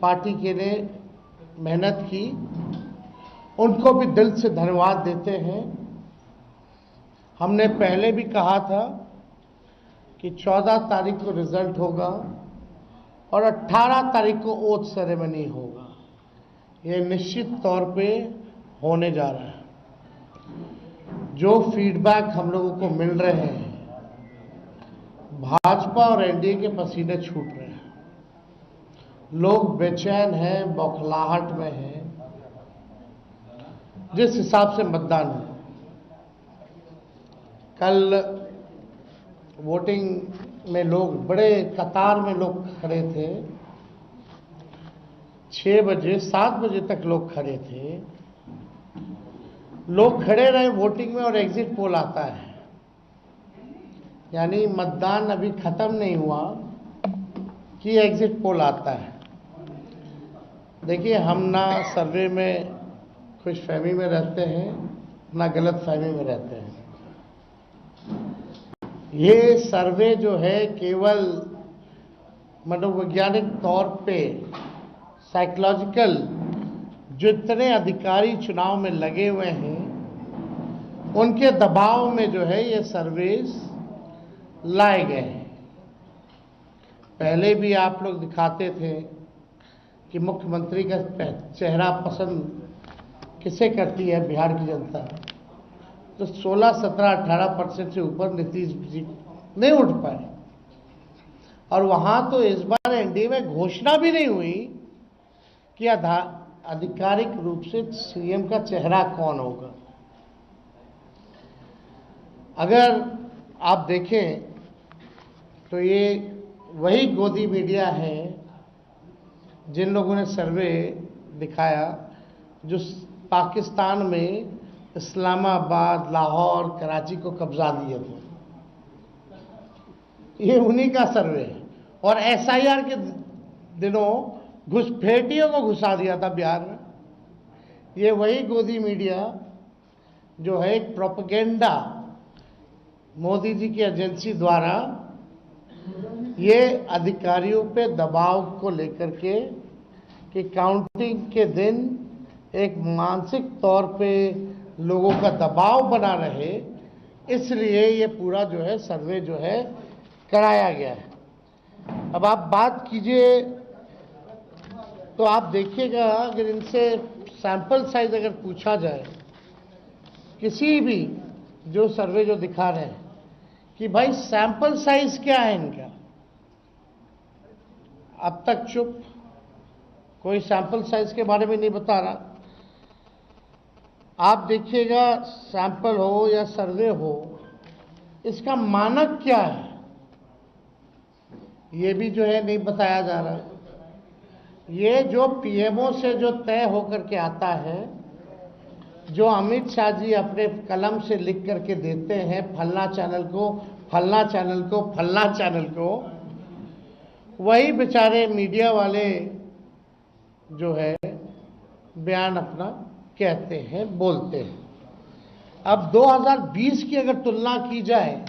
Speaker 1: पार्टी के लिए मेहनत की, उनको भी दिल से धन्यवाद देते हैं। हमने पहले भी कहा था कि 14 तारीख को रिजल्ट होगा और 18 तारीख को ओथ सेरेमनी होगा। ये निश्चित तौर पे होने जा रहा है। जो फीडबैक हम लोगों को मिल रहे हैं, भाजपा और एनडीए के पसीने छूट रहे हैं। लोग बेचैन हैं, बौखलाहट में हैं। जिस हिसाब से मतदान हुआ, कल वोटिंग में लोग बड़े कतार में लोग खड़े थे। 6 बजे 7 बजे तक लोग खड़े थे। लोग खड़े रहे वोटिंग में, और एग्जिट पोल आता है, यानी मतदान अभी खत्म नहीं हुआ कि एग्जिट पोल आता है। देखिए, हम ना सर्वे में खुशफहमी में रहते हैं, ना गलत फहमी में रहते हैं। ये सर्वे जो है केवल मनोवैज्ञानिक तौर पे, साइकोलॉजिकल, जितने अधिकारी चुनाव में लगे हुए हैं उनके दबाव में जो है ये सर्वेस लाए गए हैं। पहले भी आप लोग दिखाते थे कि मुख्यमंत्री का चेहरा पसंद किसे करती है बिहार की जनता, तो 16, 17, 18% से ऊपर नीतीश जी नहीं उठ पाए। और वहां तो इस बार एनडीए में घोषणा भी नहीं हुई कि आधिकारिक रूप से सीएम का चेहरा कौन होगा। अगर आप देखें तो ये वही गोदी मीडिया है जिन लोगों ने सर्वे दिखाया जो पाकिस्तान में इस्लामाबाद, लाहौर, कराची को कब्जा लिए थे। ये उन्हीं का सर्वे है। और एसआईआर के दिनों घुसपैठियों को घुसा दिया था बिहार में। ये वही गोदी मीडिया जो है एक प्रोपेगेंडा मोदी जी की एजेंसी द्वारा ये अधिकारियों पे दबाव को लेकर के कि काउंटिंग के दिन एक मानसिक तौर पे लोगों का दबाव बना रहे, इसलिए ये पूरा जो है सर्वे जो है कराया गया है। अब आप बात कीजिए तो आप देखिएगा, अगर इनसे सैंपल साइज अगर पूछा जाए, किसी भी जो सर्वे जो दिखा रहे हैं कि भाई सैंपल साइज क्या है इनका, अब तक चुप, कोई सैंपल साइज के बारे में नहीं बता रहा। आप देखिएगा सैंपल हो या सर्वे हो, इसका मानक क्या है ये भी जो है नहीं बताया जा रहा। ये जो पीएमओ से जो तय होकर के आता है, जो अमित शाह जी अपने कलम से लिख करके देते हैं फलना चैनल को, फलना चैनल को, फलना चैनल को, वही बेचारे मीडिया वाले जो है बयान अपना कहते हैं, बोलते हैं। अब 2020 की अगर तुलना की जाए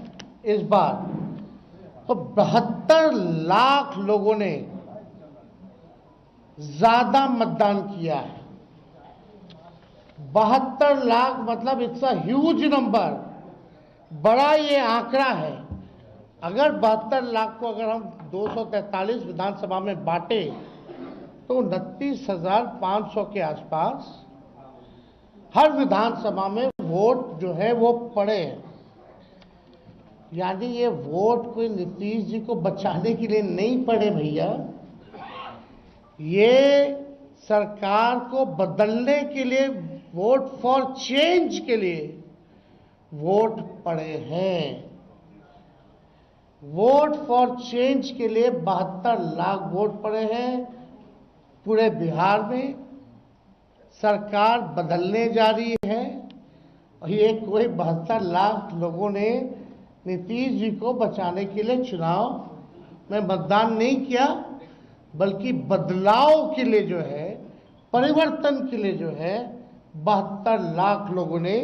Speaker 1: इस बार, तो 72 लाख लोगों ने ज्यादा मतदान किया है। 72 लाख मतलब इट्स अ ह्यूज नंबर, बड़ा ये आंकड़ा है। अगर 72 लाख को अगर हम 243 विधानसभा में बांटे तो 29,500 के आसपास हर विधानसभा में वोट जो है वो पड़े हैं। यानी ये वोट कोई नीतीश जी को बचाने के लिए नहीं पड़े भैया, ये सरकार को बदलने के लिए, वोट फॉर चेंज के लिए वोट पड़े हैं। वोट फॉर चेंज के लिए 72 लाख वोट पड़े हैं पूरे बिहार में। सरकार बदलने जा रही है और ये कोई 72 लाख लोगों ने नीतीश जी को बचाने के लिए चुनाव में मतदान नहीं किया, बल्कि बदलाव के लिए जो है, परिवर्तन के लिए जो है 72 लाख लोगों ने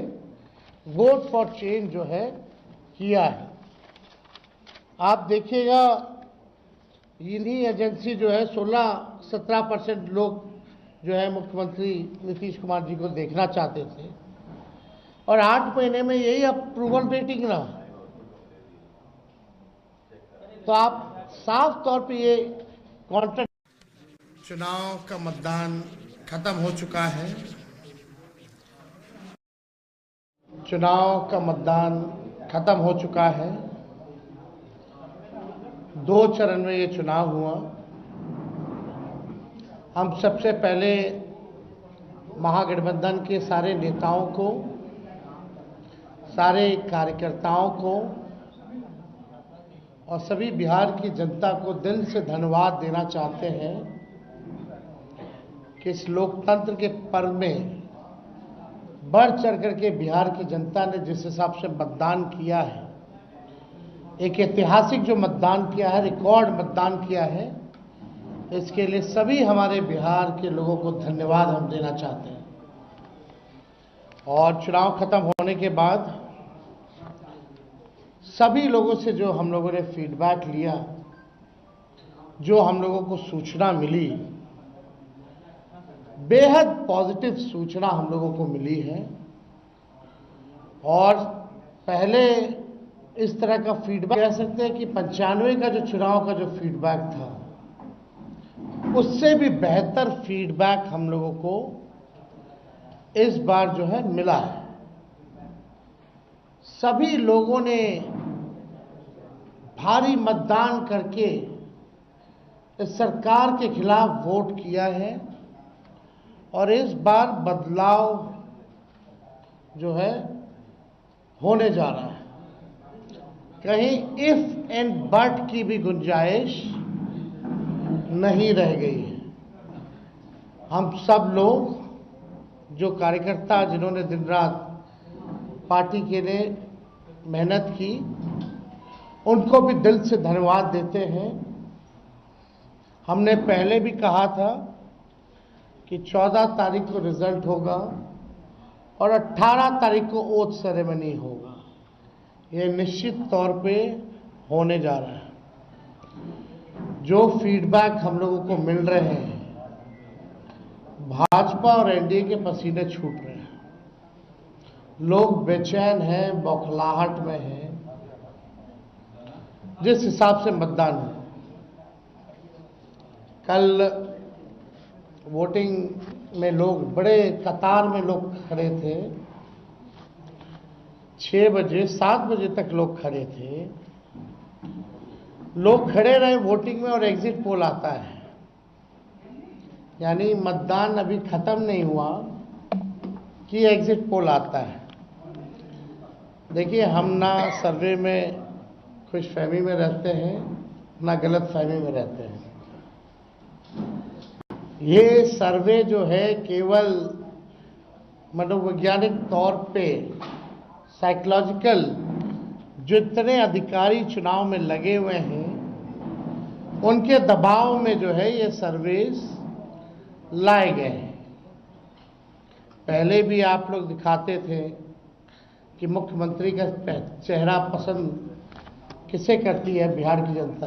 Speaker 1: वोट फॉर चेंज जो है किया है। आप देखिएगा इन्हीं एजेंसी जो है 16-17% लोग जो है मुख्यमंत्री नीतीश कुमार जी को देखना चाहते थे, और 8 महीने में यही अप्रूवल रेटिंग रहा। तो आप साफ तौर पे ये कॉन्ट्रैक्ट। चुनाव का मतदान खत्म हो चुका है। चुनाव का मतदान खत्म हो चुका है। 2 चरण में ये चुनाव हुआ। हम सबसे पहले महागठबंधन के सारे नेताओं को, सारे कार्यकर्ताओं को और सभी बिहार की जनता को दिल से धन्यवाद देना चाहते हैं कि इस लोकतंत्र के पर्व में बढ़ चढ़ करके बिहार की जनता ने जिस हिसाब से मतदान किया है, एक ऐतिहासिक जो मतदान किया है, रिकॉर्ड मतदान किया है, इसके लिए सभी हमारे बिहार के लोगों को धन्यवाद हम देना चाहते हैं। और चुनाव खत्म होने के बाद सभी लोगों से जो हम लोगों ने फीडबैक लिया, जो हम लोगों को सूचना मिली, बेहद पॉजिटिव सूचना हम लोगों को मिली है। और पहले इस तरह का फीडबैक कह सकते हैं कि 95 का जो चुनाव का जो फीडबैक था, उससे भी बेहतर फीडबैक हम लोगों को इस बार जो है मिला है। सभी लोगों ने भारी मतदान करके इस सरकार के खिलाफ वोट किया है और इस बार बदलाव जो है होने जा रहा है। कहीं इफ एंड बट की भी गुंजाइश नहीं रह गई है। हम सब लोग जो कार्यकर्ता जिन्होंने दिन रात पार्टी के लिए मेहनत की, उनको भी दिल से धन्यवाद देते हैं। हमने पहले भी कहा था कि 14 तारीख को रिजल्ट होगा और 18 तारीख को ओथ सेरेमनी होगा। ये निश्चित तौर पे होने जा रहा है। जो फीडबैक हम लोगों को मिल रहे हैं, भाजपा और एनडीए के पसीने छूट रहे हैं। लोग बेचैन हैं, बौखलाहट में हैं। जिस हिसाब से मतदान हुआ, कल वोटिंग में लोग बड़े कतार में लोग खड़े थे। 6 बजे 7 बजे तक लोग खड़े थे। लोग खड़े रहे वोटिंग में और एग्जिट पोल आता है, यानी मतदान अभी खत्म नहीं हुआ कि एग्जिट पोल आता है। देखिए, हम ना सर्वे में खुशफहमी में रहते हैं, ना गलत फहमी में रहते हैं। ये सर्वे जो है केवल मनोवैज्ञानिक तौर पे साइकोलॉजिकल, जितने अधिकारी चुनाव में लगे हुए हैं उनके दबाव में जो है ये सर्वेस लाए गए हैं। पहले भी आप लोग दिखाते थे कि मुख्यमंत्री का चेहरा पसंद किसे करती है बिहार की जनता,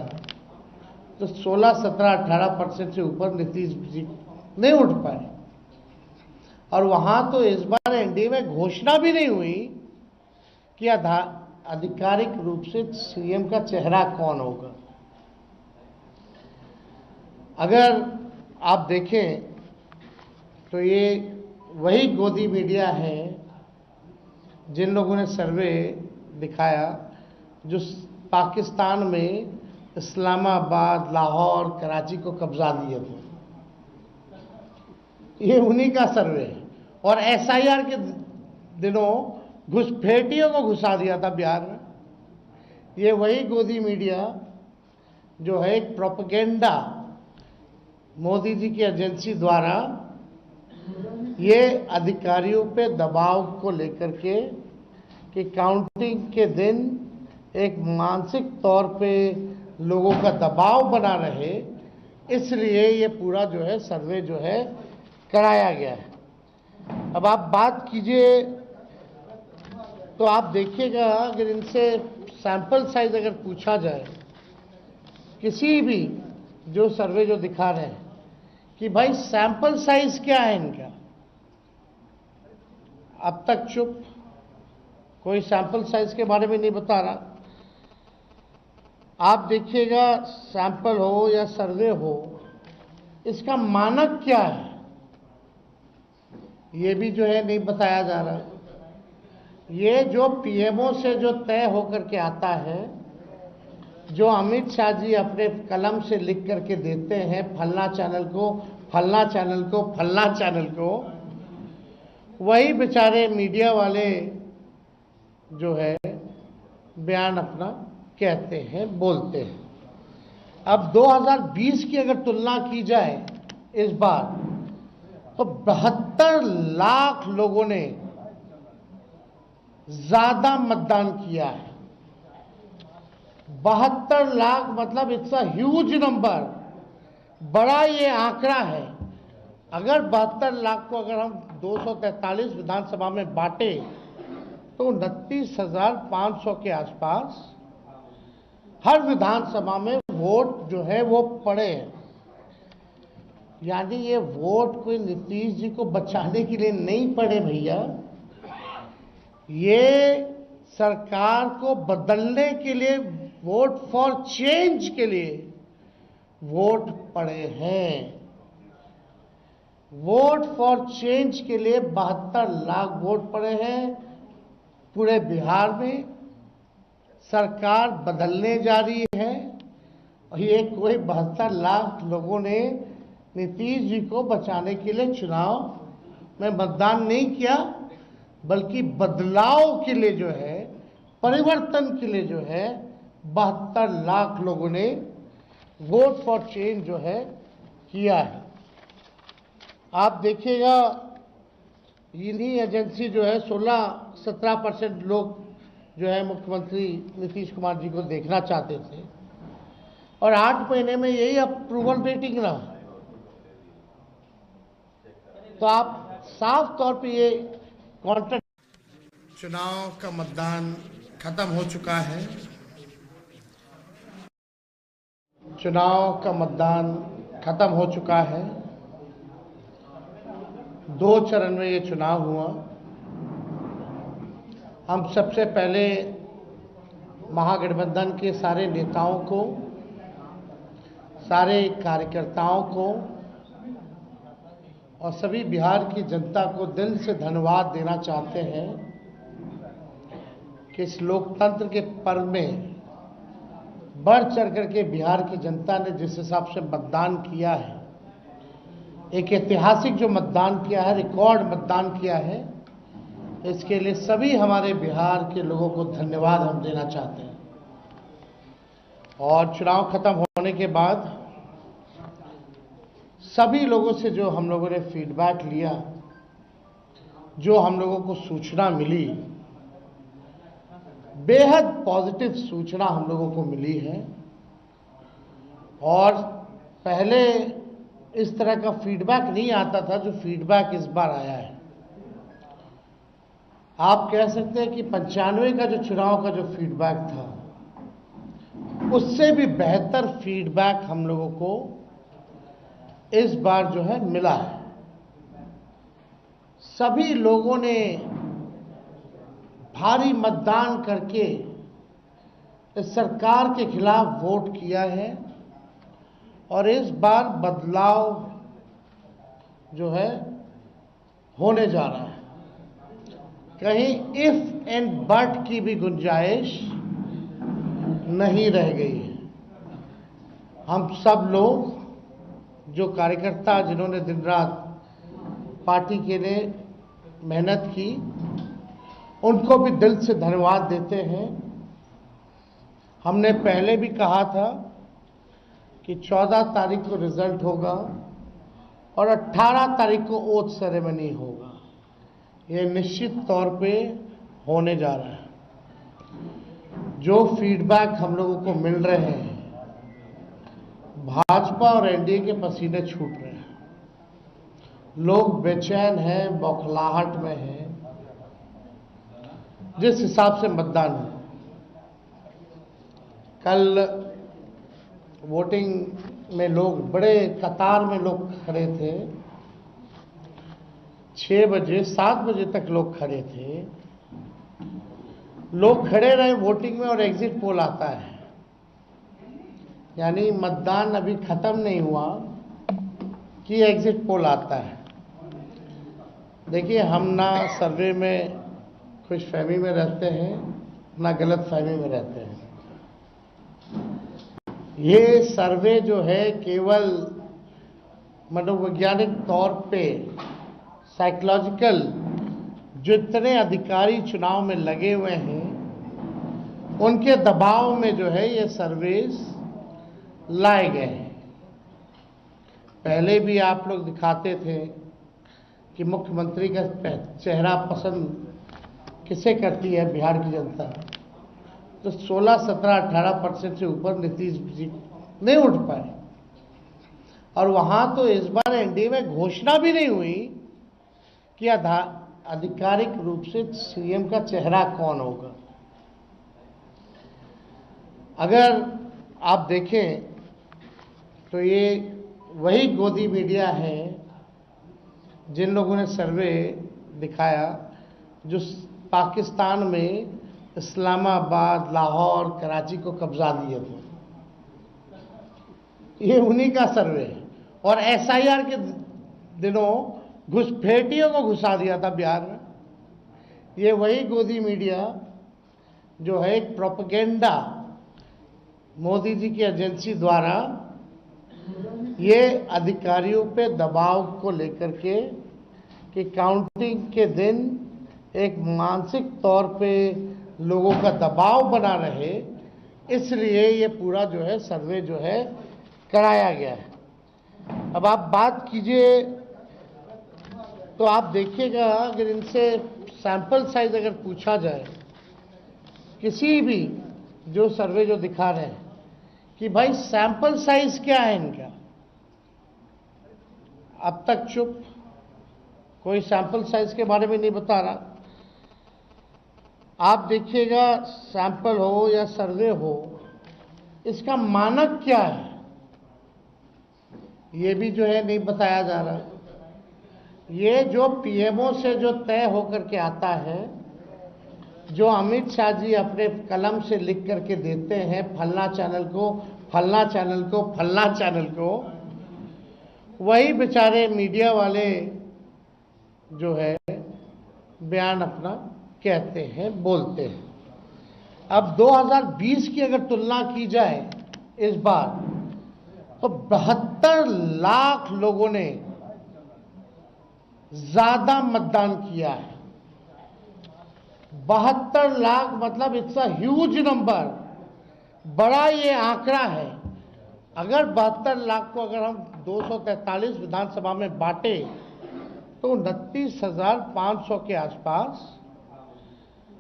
Speaker 1: तो 16, 17, 18% से ऊपर नीतीश जी नहीं उठ पाए। और वहां तो इस बार एनडीए में घोषणा भी नहीं हुई कि आधिकारिक रूप से सीएम का चेहरा कौन होगा। अगर आप देखें तो ये वही गोदी मीडिया है जिन लोगों ने सर्वे दिखाया, जो पाकिस्तान में इस्लामाबाद, लाहौर, कराची को कब्जा दिए थे। ये उन्हीं का सर्वे है। और एसआईआर के दिनों घुसपैठियों को घुसा दिया था बिहार में। ये वही गोदी मीडिया जो है एक प्रोपेगेंडा मोदी जी की एजेंसी द्वारा ये अधिकारियों पे दबाव को लेकर के कि काउंटिंग के दिन एक मानसिक तौर पे लोगों का दबाव बना रहे, इसलिए ये पूरा जो है सर्वे जो है कराया गया है। अब आप बात कीजिए तो आप देखिएगा, अगर इनसे सैंपल साइज अगर पूछा जाए, किसी भी जो सर्वे जो दिखा रहे हैं कि भाई सैंपल साइज क्या है इनका, अब तक चुप, कोई सैंपल साइज के बारे में नहीं बता रहा। आप देखिएगा, सैंपल हो या सर्वे हो, इसका मानक क्या है ये भी जो है नहीं बताया जा रहा। ये जो पीएमओ से जो तय होकर के आता है, जो अमित शाह जी अपने कलम से लिख करके देते हैं, फलना चैनल को, फलना चैनल को, फलना चैनल को, वही बेचारे मीडिया वाले जो है बयान अपना कहते हैं, बोलते हैं। अब 2020 की अगर तुलना की जाए इस बार, तो 72 लाख लोगों ने ज्यादा मतदान किया है। 72 लाख मतलब इट्स अ ह्यूज नंबर, बड़ा ये आंकड़ा है। अगर 72 लाख को अगर हम 243 विधानसभा में बांटे तो 29,500 के आसपास हर विधानसभा में वोट जो है वो पड़े हैं। यानी ये वोट कोई नीतीश जी को बचाने के लिए नहीं पड़े भैया, ये सरकार को बदलने के लिए, वोट फॉर चेंज के लिए वोट पड़े हैं। वोट फॉर चेंज के लिए 72 लाख वोट पड़े हैं। पूरे बिहार में सरकार बदलने जा रही है और ये कोई 72 लाख लोगों ने नीतीश जी को बचाने के लिए चुनाव में मतदान नहीं किया, बल्कि बदलाव के लिए जो है परिवर्तन के लिए जो है 72 लाख लोगों ने वोट फॉर चेंज जो है किया है। आप देखिएगा इन्हीं एजेंसी जो है 16-17% लोग जो है मुख्यमंत्री नीतीश कुमार जी को देखना चाहते थे और 8 महीने में यही अप्रूवल रेटिंग रहा। तो आप साफ तौर पे ये कॉन्ट्रैक्ट। चुनाव का मतदान खत्म हो चुका है। चुनाव का मतदान खत्म हो चुका है। 2 चरण में ये चुनाव हुआ। हम सबसे पहले महागठबंधन के सारे नेताओं को, सारे कार्यकर्ताओं को और सभी बिहार की जनता को दिल से धन्यवाद देना चाहते हैं कि इस लोकतंत्र के पर्व में बढ़ चढ़ करके बिहार की जनता ने जिस हिसाब से मतदान किया है, एक ऐतिहासिक जो मतदान किया है, रिकॉर्ड मतदान किया है, इसके लिए सभी हमारे बिहार के लोगों को धन्यवाद हम देना चाहते हैं। और चुनाव खत्म होने के बाद सभी लोगों से जो हम लोगों ने फीडबैक लिया, जो हम लोगों को सूचना मिली, बेहद पॉजिटिव सूचना हम लोगों को मिली है। और पहले इस तरह का फीडबैक नहीं आता था जो फीडबैक इस बार आया है। आप कह सकते हैं कि 95 का जो चुनाव का जो फीडबैक था, उससे भी बेहतर फीडबैक हम लोगों को इस बार जो है मिला है। सभी लोगों ने भारी मतदान करके इस सरकार के खिलाफ वोट किया है और इस बार बदलाव जो है होने जा रहा है। कहीं इफ एंड बट की भी गुंजाइश नहीं रह गई है। हम सब लोग जो कार्यकर्ता जिन्होंने दिन रात पार्टी के लिए मेहनत की, उनको भी दिल से धन्यवाद देते हैं। हमने पहले भी कहा था कि 14 तारीख को रिजल्ट होगा और 18 तारीख को ओथ सेरेमनी होगा। ये निश्चित तौर पे होने जा रहा है। जो फीडबैक हम लोगों को मिल रहे हैं, भाजपा और एनडीए के पसीने छूट रहे हैं। लोग बेचैन हैं, बौखलाहट में हैं। जिस हिसाब से मतदान हुआ, कल वोटिंग में लोग बड़े कतार में लोग खड़े थे। 6 बजे 7 बजे तक लोग खड़े थे। लोग खड़े रहे वोटिंग में और एग्जिट पोल आता है, यानी मतदान अभी खत्म नहीं हुआ कि एग्जिट पोल आता है। देखिए, हम ना सर्वे में खुशफहमी में रहते हैं, ना गलत फहमी में रहते हैं। ये सर्वे जो है केवल मनोवैज्ञानिक तौर पे साइकोलॉजिकल, जितने अधिकारी चुनाव में लगे हुए हैं उनके दबाव में जो है ये सर्वेस लाए गए हैं। पहले भी आप लोग दिखाते थे कि मुख्यमंत्री का चेहरा पसंद किसे करती है बिहार की जनता, तो 16, 17, 18% से ऊपर नीतीश जी नहीं उठ पाए। और वहां तो इस बार एनडीए में घोषणा भी नहीं हुई कि आधिकारिक रूप से सीएम का चेहरा कौन होगा। अगर आप देखें तो ये वही गोदी मीडिया है जिन लोगों ने सर्वे दिखाया, जो पाकिस्तान में इस्लामाबाद, लाहौर, कराची को कब्जा दिए थे। ये उन्हीं का सर्वे है। और एसआईआर के दिनों घुसपैठियों को घुसा दिया था बिहार में। ये वही गोदी मीडिया जो है एक प्रोपेगेंडा मोदी जी की एजेंसी द्वारा ये अधिकारियों पे दबाव को लेकर के कि काउंटिंग के दिन एक मानसिक तौर पे लोगों का दबाव बना रहे, इसलिए ये पूरा जो है सर्वे जो है कराया गया है। अब आप बात कीजिए तो आप देखिएगा, अगर इनसे सैंपल साइज अगर पूछा जाए, किसी भी जो सर्वे जो दिखा रहे हैं कि भाई सैंपल साइज क्या है इनका, अब तक चुप, कोई सैंपल साइज के बारे में नहीं बता रहा। आप देखिएगा, सैंपल हो या सर्वे हो, इसका मानक क्या है ये भी जो है नहीं बताया जा रहा। ये जो पीएमओ से जो तय होकर के आता है, जो अमित शाह जी अपने कलम से लिख करके देते हैं, फलना चैनल को, फलना चैनल को, फलना चैनल को, वही बेचारे मीडिया वाले जो है बयान अपना कहते हैं, बोलते हैं। अब 2020 की अगर तुलना की जाए इस बार, तो 72 लाख लोगों ने ज्यादा मतदान किया है। 72 लाख मतलब इट्स अ ह्यूज नंबर, बड़ा ये आंकड़ा है। अगर 72 लाख को अगर हम 243 विधानसभा में बांटे तो 29,500 के आसपास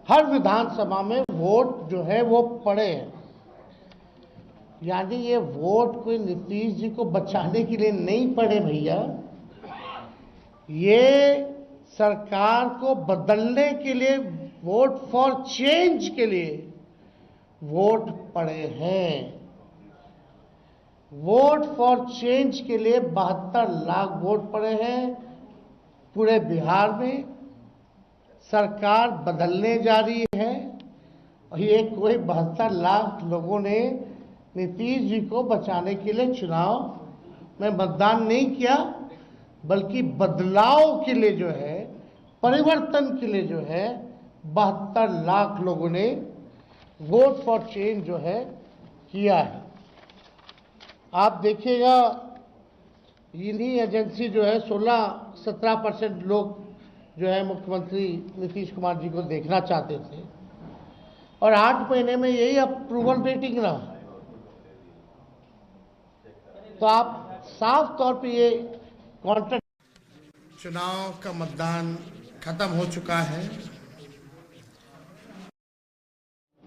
Speaker 1: हर विधानसभा में वोट जो है वो पड़े हैं। यानी ये वोट कोई नीतीश जी को बचाने के लिए नहीं पड़े भैया, ये सरकार को बदलने के लिए, वोट फॉर चेंज के लिए वोट पड़े हैं। वोट फॉर चेंज के लिए 72 लाख वोट पड़े हैं। पूरे बिहार में सरकार बदलने जा रही है और ये कोई 72 लाख लोगों ने नीतीश जी को बचाने के लिए चुनाव में मतदान नहीं किया, बल्कि बदलाव के लिए जो है, परिवर्तन के लिए जो है 72 लाख लोगों ने वोट फॉर चेंज जो है किया है। आप देखिएगा, इन्हीं एजेंसी जो है 16-17% लोग जो है मुख्यमंत्री नीतीश कुमार जी को देखना चाहते थे, और 8 महीने में यही अप्रूवल रेटिंग रहा। तो आप साफ तौर पे ये कॉन्ट्रैक्ट। चुनाव का मतदान खत्म हो चुका है।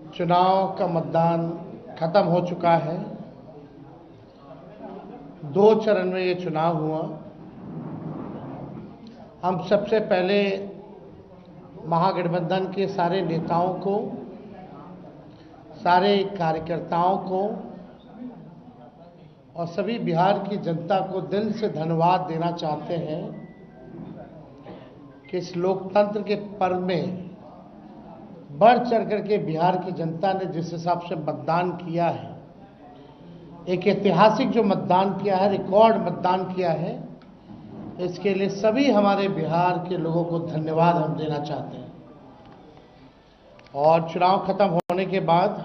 Speaker 1: चुनाव का मतदान खत्म हो चुका है। 2 चरण में ये चुनाव हुआ। हम सबसे पहले महागठबंधन के सारे नेताओं को, सारे कार्यकर्ताओं को और सभी बिहार की जनता को दिल से धन्यवाद देना चाहते हैं कि इस लोकतंत्र के पर्व में बढ़ चढ़ करके बिहार की जनता ने जिस हिसाब से मतदान किया है, एक ऐतिहासिक जो मतदान किया है, रिकॉर्ड मतदान किया है, इसके लिए सभी हमारे बिहार के लोगों को धन्यवाद हम देना चाहते हैं। और चुनाव खत्म होने के बाद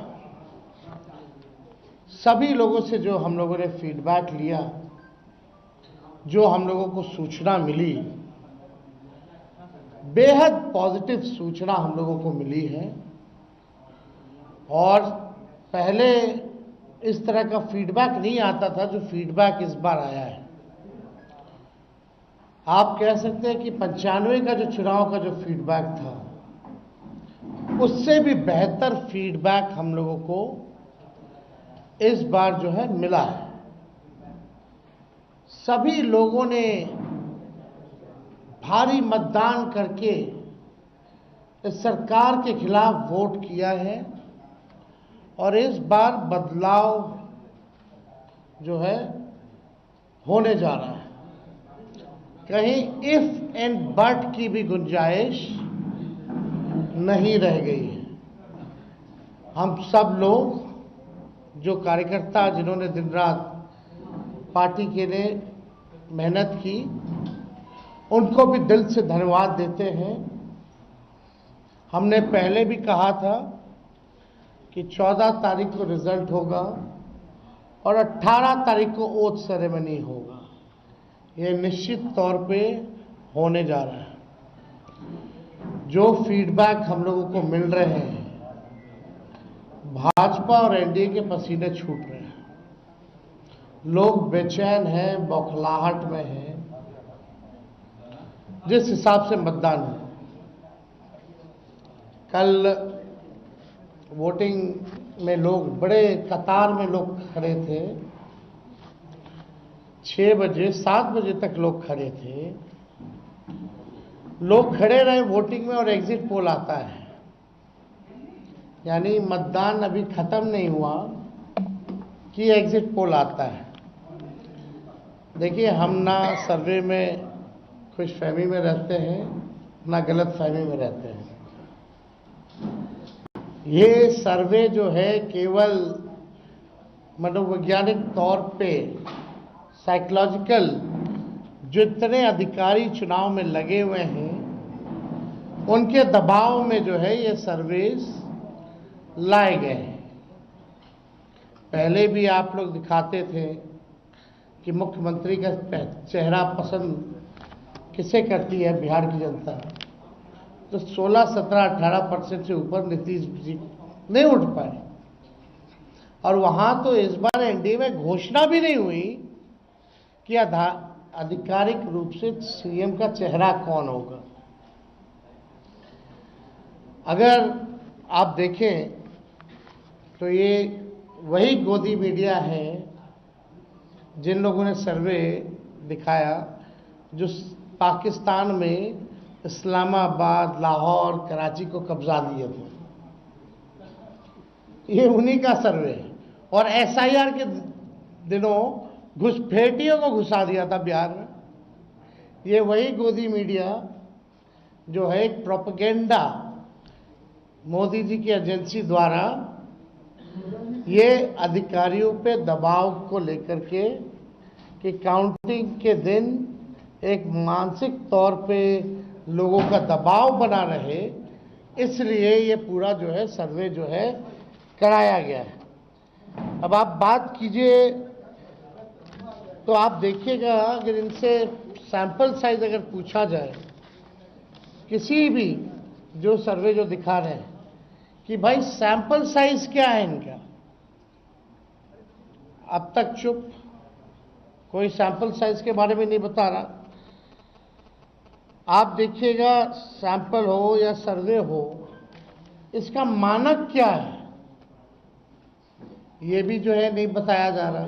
Speaker 1: सभी लोगों से जो हम लोगों ने फीडबैक लिया, जो हम लोगों को सूचना मिली, बेहद पॉजिटिव सूचना हम लोगों को मिली है। और पहले इस तरह का फीडबैक नहीं आता था जो फीडबैक इस बार आया है। आप कह सकते हैं कि 95 का जो चुनाव का जो फीडबैक था, उससे भी बेहतर फीडबैक हम लोगों को इस बार जो है मिला है। सभी लोगों ने भारी मतदान करके इस सरकार के खिलाफ वोट किया है और इस बार बदलाव जो है होने जा रहा है। कहीं इफ एंड बट की भी गुंजाइश नहीं रह गई है। हम सब लोग जो कार्यकर्ता, जिन्होंने दिन रात पार्टी के लिए मेहनत की, उनको भी दिल से धन्यवाद देते हैं। हमने पहले भी कहा था कि 14 तारीख को रिजल्ट होगा और 18 तारीख को ओथ सेरेमनी होगा। ये निश्चित तौर पे होने जा रहा है। जो फीडबैक हम लोगों को मिल रहे हैं, भाजपा और एनडीए के पसीने छूट रहे हैं। लोग बेचैन हैं, बौखलाहट में हैं। जिस हिसाब से मतदान हुआ, कल वोटिंग में लोग बड़े कतार में लोग खड़े थे। 6 बजे 7 बजे तक लोग खड़े थे। लोग खड़े रहे वोटिंग में और एग्जिट पोल आता है, यानी मतदान अभी खत्म नहीं हुआ कि एग्जिट पोल आता है। देखिए, हम ना सर्वे में खुशफहमी में रहते हैं, ना गलत फहमी में रहते हैं। ये सर्वे जो है केवल मनोवैज्ञानिक तौर पे साइकोलॉजिकल, जितने अधिकारी चुनाव में लगे हुए हैं उनके दबाव में जो है ये सर्वेस लाए गए हैं। पहले भी आप लोग दिखाते थे कि मुख्यमंत्री का चेहरा पसंद किसे करती है बिहार की जनता, तो 16, 17, 18% से ऊपर नीतीश जी नहीं उठ पाए। और वहां तो इस बार एनडीए में घोषणा भी नहीं हुई कि आधिकारिक रूप से सीएम का चेहरा कौन होगा। अगर आप देखें तो ये वही गोदी मीडिया है जिन लोगों ने सर्वे दिखाया, जो पाकिस्तान में इस्लामाबाद, लाहौर, कराची को कब्जा दिए थे। ये उन्हीं का सर्वे है। और एसआईआर के दिनों घुसपैठियों को घुसा दिया था बिहार में। ये वही गोदी मीडिया जो है एक प्रोपेगेंडा मोदी जी की एजेंसी द्वारा ये अधिकारियों पे दबाव को लेकर के कि काउंटिंग के दिन एक मानसिक तौर पे लोगों का दबाव बना रहे, इसलिए ये पूरा जो है सर्वे जो है कराया गया है। अब आप बात कीजिए तो आप देखिएगा, अगर इनसे सैंपल साइज अगर पूछा जाए, किसी भी जो सर्वे जो दिखा रहे हैं कि भाई सैंपल साइज क्या है इनका, अब तक चुप, कोई सैंपल साइज के बारे में नहीं बता रहा। आप देखिएगा, सैंपल हो या सर्वे हो, इसका मानक क्या है ये भी जो है नहीं बताया जा रहा।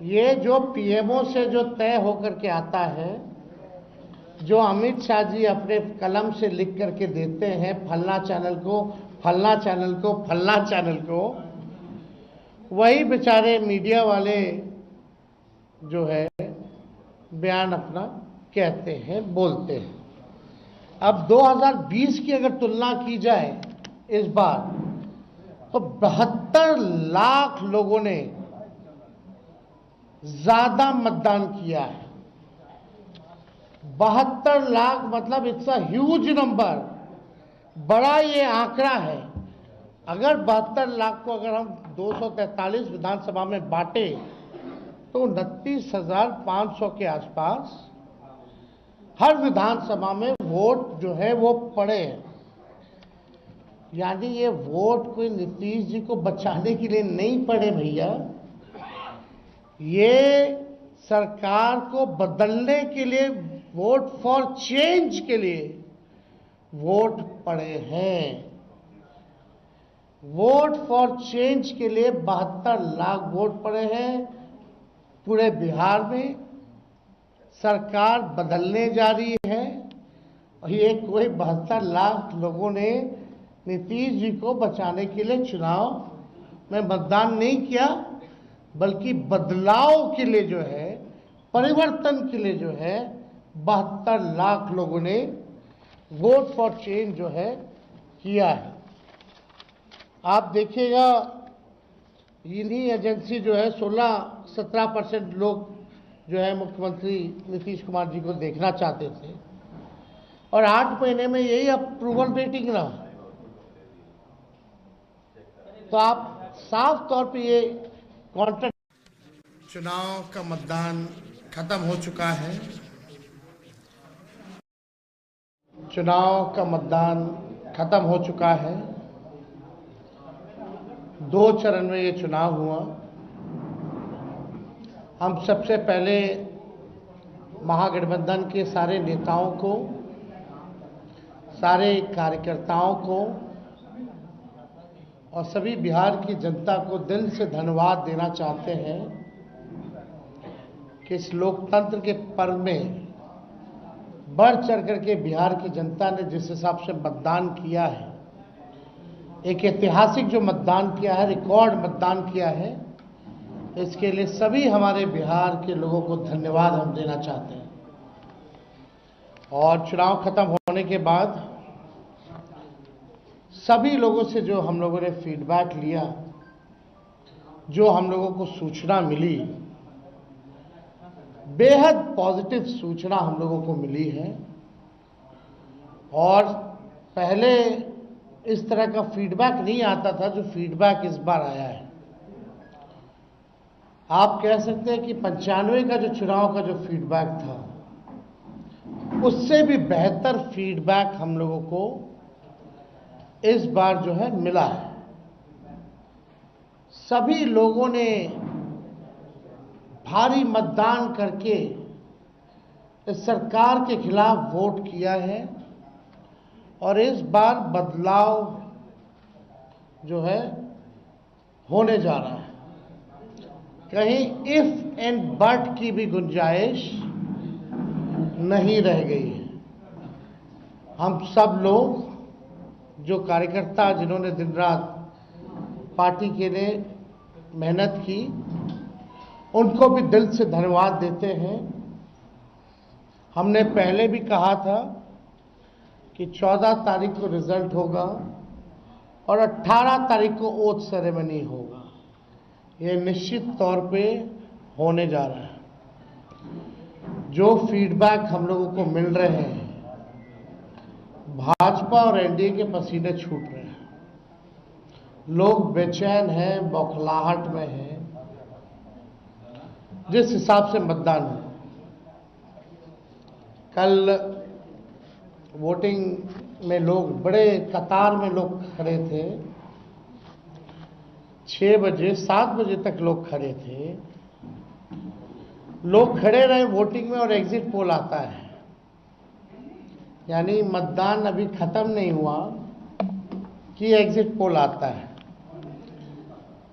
Speaker 1: ये जो पीएमओ से जो तय होकर के आता है, जो अमित शाह जी अपने कलम से लिख करके देते हैं फलना चैनल को, फलना चैनल को, फलना चैनल को, वही बेचारे मीडिया वाले जो है बयान अपना कहते हैं, बोलते हैं। अब 2020 की अगर तुलना की जाए इस बार, तो 72 लाख लोगों ने ज्यादा मतदान किया है। 72 लाख मतलब इट्स अ ह्यूज नंबर, बड़ा ये आंकड़ा है। अगर 72 लाख को अगर हम 243 विधानसभा में बांटे तो 29,500 के आसपास हर विधानसभा में वोट जो है वो पड़े हैं। यानी ये वोट कोई नीतीश जी को बचाने के लिए नहीं पड़े भैया, ये सरकार को बदलने के लिए, वोट फॉर चेंज के लिए वोट पड़े हैं। वोट फॉर चेंज के लिए 72 लाख वोट पड़े हैं। पूरे बिहार में सरकार बदलने जा रही है और ये कोई 72 लाख लोगों ने नीतीश जी को बचाने के लिए चुनाव में मतदान नहीं किया, बल्कि बदलाव के लिए जो है, परिवर्तन के लिए जो है 72 लाख लोगों ने वोट फॉर चेंज जो है किया है। आप देखिएगा, इन्हीं एजेंसी जो है 16-17% लोग जो है मुख्यमंत्री नीतीश कुमार जी को देखना चाहते थे और 8 महीने में यही अप्रूवल रेटिंग रहा। तो आप साफ तौर पे ये कॉन्ट्रैक्ट। चुनाव का मतदान खत्म हो चुका है। चुनाव का मतदान खत्म हो चुका है। दो चरण में ये चुनाव हुआ। हम सबसे पहले महागठबंधन के सारे नेताओं को, सारे कार्यकर्ताओं को और सभी बिहार की जनता को दिल से धन्यवाद देना चाहते हैं कि इस लोकतंत्र के पर्व में बढ़ चढ़ कर के बिहार की जनता ने जिस हिसाब से मतदान किया है, एक ऐतिहासिक जो मतदान किया है, रिकॉर्ड मतदान किया है, इसके लिए सभी हमारे बिहार के लोगों को धन्यवाद हम देना चाहते हैं। और चुनाव खत्म होने के बाद सभी लोगों से जो हम लोगों ने फीडबैक लिया, जो हम लोगों को सूचना मिली, बेहद पॉजिटिव सूचना हम लोगों को मिली है। और पहले इस तरह का फीडबैक नहीं आता था जो फीडबैक इस बार आया है। आप कह सकते हैं कि 95 का जो चुनाव का जो फीडबैक था, उससे भी बेहतर फीडबैक हम लोगों को इस बार जो है मिला है। सभी लोगों ने भारी मतदान करके इस सरकार के खिलाफ वोट किया है और इस बार बदलाव जो है होने जा रहा है। कहीं इफ एंड बट की भी गुंजाइश नहीं रह गई है। हम सब लोग जो कार्यकर्ता जिन्होंने दिन रात पार्टी के लिए मेहनत की, उनको भी दिल से धन्यवाद देते हैं। हमने पहले भी कहा था कि 14 तारीख को रिजल्ट होगा और 18 तारीख को ओथ सेरेमनी होगा। ये निश्चित तौर पे होने जा रहा है। जो फीडबैक हम लोगों को मिल रहे हैं, भाजपा और एनडीए के पसीने छूट रहे हैं। लोग बेचैन हैं, बौखलाहट में हैं। जिस हिसाब से मतदान हुआ, कल वोटिंग में लोग बड़े कतार में लोग खड़े थे। 6 बजे 7 बजे तक लोग खड़े थे। लोग खड़े रहे वोटिंग में और एग्जिट पोल आता है, यानी मतदान अभी खत्म नहीं हुआ कि एग्जिट पोल आता है।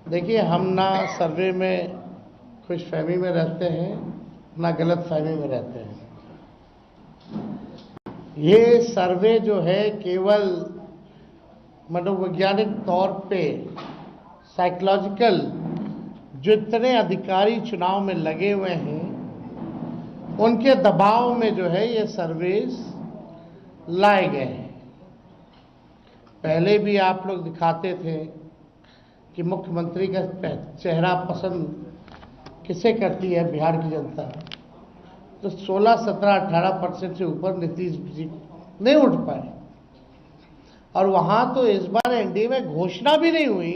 Speaker 1: देखिए, हम ना सर्वे में खुशफहमी में रहते हैं, ना गलत फहमी में रहते हैं। ये सर्वे जो है केवल मनोवैज्ञानिक तौर पे साइकोलॉजिकल, जितने अधिकारी चुनाव में लगे हुए हैं उनके दबाव में जो है ये सर्वेस लाए गए हैं। पहले भी आप लोग दिखाते थे कि मुख्यमंत्री का चेहरा पसंद किसे करती है बिहार की जनता, तो 16, 17, 18% से ऊपर नीतीश जी नहीं उठ पाए। और वहां तो इस बार एनडीए में घोषणा भी नहीं हुई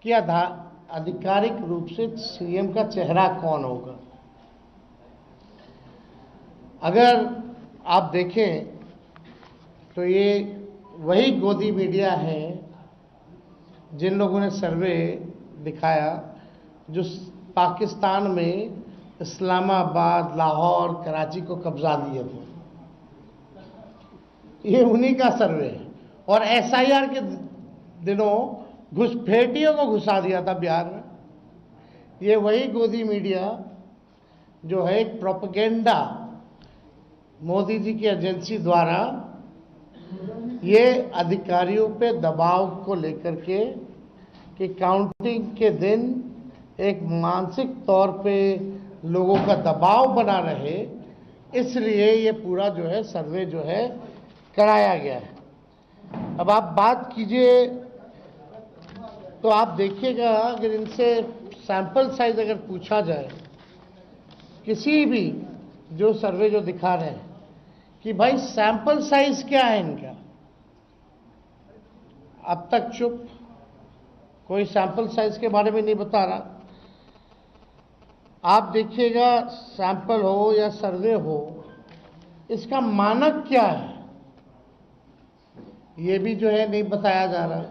Speaker 1: कि आधिकारिक रूप से सीएम का चेहरा कौन होगा। अगर आप देखें तो ये वही गोदी मीडिया है जिन लोगों ने सर्वे दिखाया, जो पाकिस्तान में इस्लामाबाद, लाहौर, कराची को कब्जा दिए थे। ये उन्हीं का सर्वे है। और एसआईआर के दिनों घुसपैठियों को घुसा दिया था बिहार में। ये वही गोदी मीडिया जो है एक प्रोपेगेंडा मोदी जी की एजेंसी द्वारा ये अधिकारियों पे दबाव को लेकर के कि काउंटिंग के दिन एक मानसिक तौर पे लोगों का दबाव बना रहे, इसलिए ये पूरा जो है सर्वे जो है कराया गया है। अब आप बात कीजिए तो आप देखिएगा, अगर इनसे सैंपल साइज अगर पूछा जाए, किसी भी जो सर्वे जो दिखा रहे हैं कि भाई सैंपल साइज क्या है इनका, अब तक चुप, कोई सैंपल साइज के बारे में नहीं बता रहा। आप देखिएगा, सैंपल हो या सर्वे हो, इसका मानक क्या है ये भी जो है नहीं बताया जा रहा।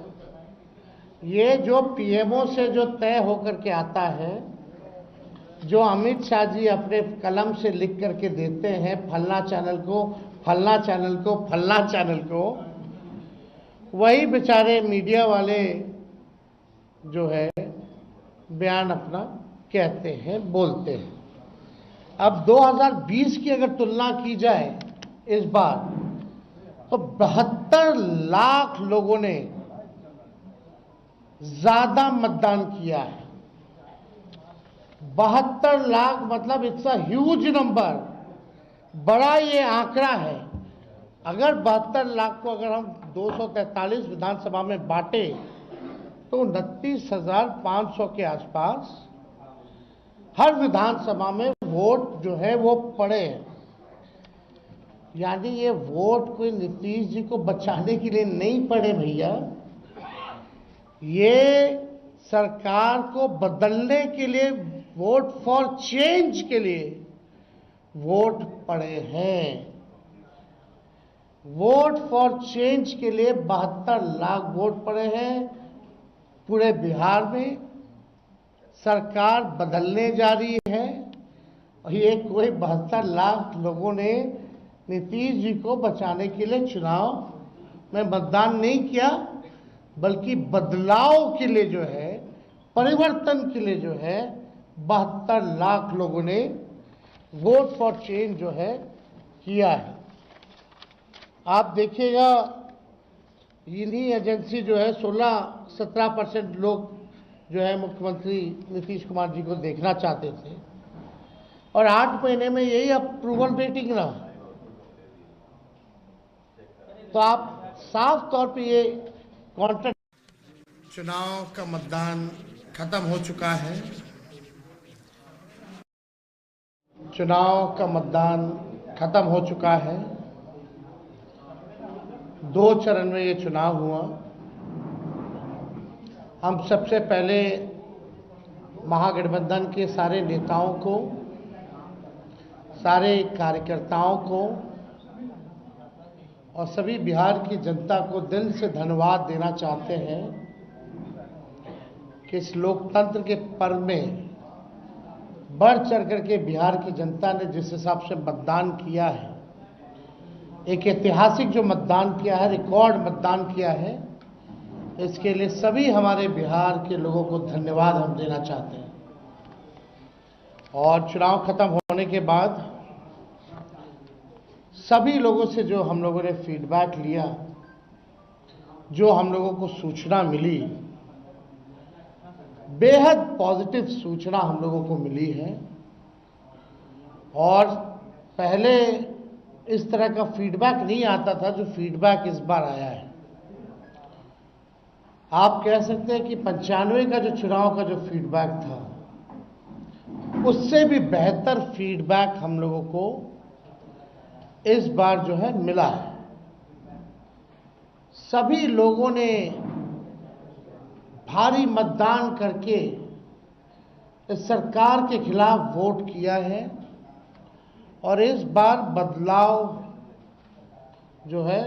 Speaker 1: ये जो पीएमओ से जो तय होकर के आता है, जो अमित शाह जी अपने कलम से लिख करके देते हैं फलना चैनल को, फलना चैनल को, फलना चैनल को, वही बेचारे मीडिया वाले जो है बयान अपना कहते हैं, बोलते हैं। अब 2020 की अगर तुलना की जाए इस बार, तो 72 लाख लोगों ने ज्यादा मतदान किया है। 72 लाख मतलब इट्स अ ह्यूज नंबर, बड़ा ये आंकड़ा है। अगर 72 लाख को अगर हम 243 विधानसभा में बांटे तो 29,500 के आसपास हर विधानसभा में वोट जो है वो पड़े हैं। यानी ये वोट कोई नीतीश जी को बचाने के लिए नहीं पड़े भैया, ये सरकार को बदलने के लिए, वोट फॉर चेंज के लिए वोट पड़े हैं। वोट फॉर चेंज के लिए 72 लाख वोट पड़े हैं। पूरे बिहार में सरकार बदलने जा रही है और ये कोई 72 लाख लोगों ने नीतीश जी को बचाने के लिए चुनाव में मतदान नहीं किया, बल्कि बदलाव के लिए जो है, परिवर्तन के लिए जो है 72 लाख लोगों ने वोट फॉर चेंज जो है किया है। आप देखिएगा इन्हीं एजेंसी जो है 16-17% लोग जो है मुख्यमंत्री नीतीश कुमार जी को देखना चाहते थे और 8 महीने में यही अप्रूवल रेटिंग रहा। तो आप साफ तौर पे ये कॉन्ट्रैक्ट। चुनाव का मतदान खत्म हो चुका है। चुनाव का मतदान खत्म हो चुका है। 2 चरण में ये चुनाव हुआ। हम सबसे पहले महागठबंधन के सारे नेताओं को, सारे कार्यकर्ताओं को और सभी बिहार की जनता को दिल से धन्यवाद देना चाहते हैं कि इस लोकतंत्र के पर्व में बढ़ चढ़ करके बिहार की जनता ने जिस हिसाब से मतदान किया है, एक ऐतिहासिक जो मतदान किया है, रिकॉर्ड मतदान किया है, इसके लिए सभी हमारे बिहार के लोगों को धन्यवाद हम देना चाहते हैं। और चुनाव खत्म होने के बाद सभी लोगों से जो हम लोगों ने फीडबैक लिया, जो हम लोगों को सूचना मिली, बेहद पॉजिटिव सूचना हम लोगों को मिली है। और पहले इस तरह का फीडबैक नहीं आता था जो फीडबैक इस बार आया है। आप कह सकते हैं कि 95 का जो चुनाव का जो फीडबैक था, उससे भी बेहतर फीडबैक हम लोगों को इस बार जो है मिला है। सभी लोगों ने भारी मतदान करके इस सरकार के खिलाफ वोट किया है और इस बार बदलाव जो है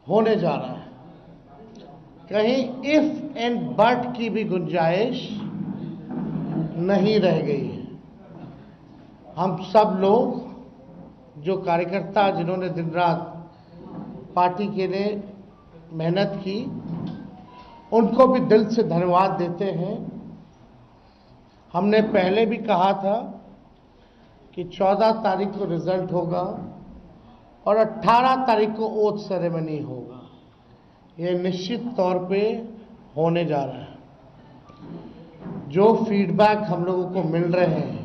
Speaker 1: होने जा रहा है। कहीं इफ एंड बट की भी गुंजाइश नहीं रह गई है। हम सब लोग जो कार्यकर्ता जिन्होंने दिन रात पार्टी के लिए मेहनत की, उनको भी दिल से धन्यवाद देते हैं। हमने पहले भी कहा था कि 14 तारीख को रिजल्ट होगा और 18 तारीख को ओथ सेरेमनी होगा। ये निश्चित तौर पे होने जा रहा है। जो फीडबैक हम लोगों को मिल रहे हैं,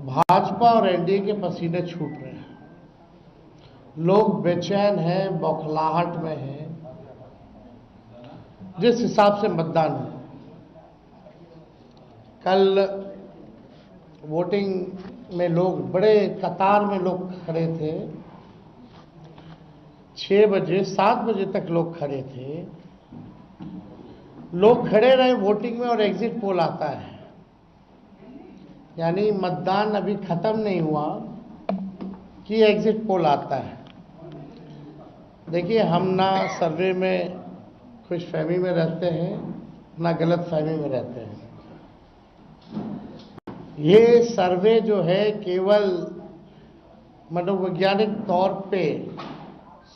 Speaker 1: भाजपा और एनडीए के पसीने छूट रहे हैं। लोग बेचैन हैं, बौखलाहट में हैं। जिस हिसाब से मतदान हुआ, कल वोटिंग में लोग बड़े कतार में लोग खड़े थे। 6 बजे 7 बजे तक लोग खड़े थे। लोग खड़े रहे वोटिंग में और एग्जिट पोल आता है, यानी मतदान अभी खत्म नहीं हुआ कि एग्जिट पोल आता है। देखिए, हम ना सर्वे में खुशफहमी में रहते हैं, ना गलत फहमी में रहते हैं। ये सर्वे जो है केवल मनोवैज्ञानिक तौर पे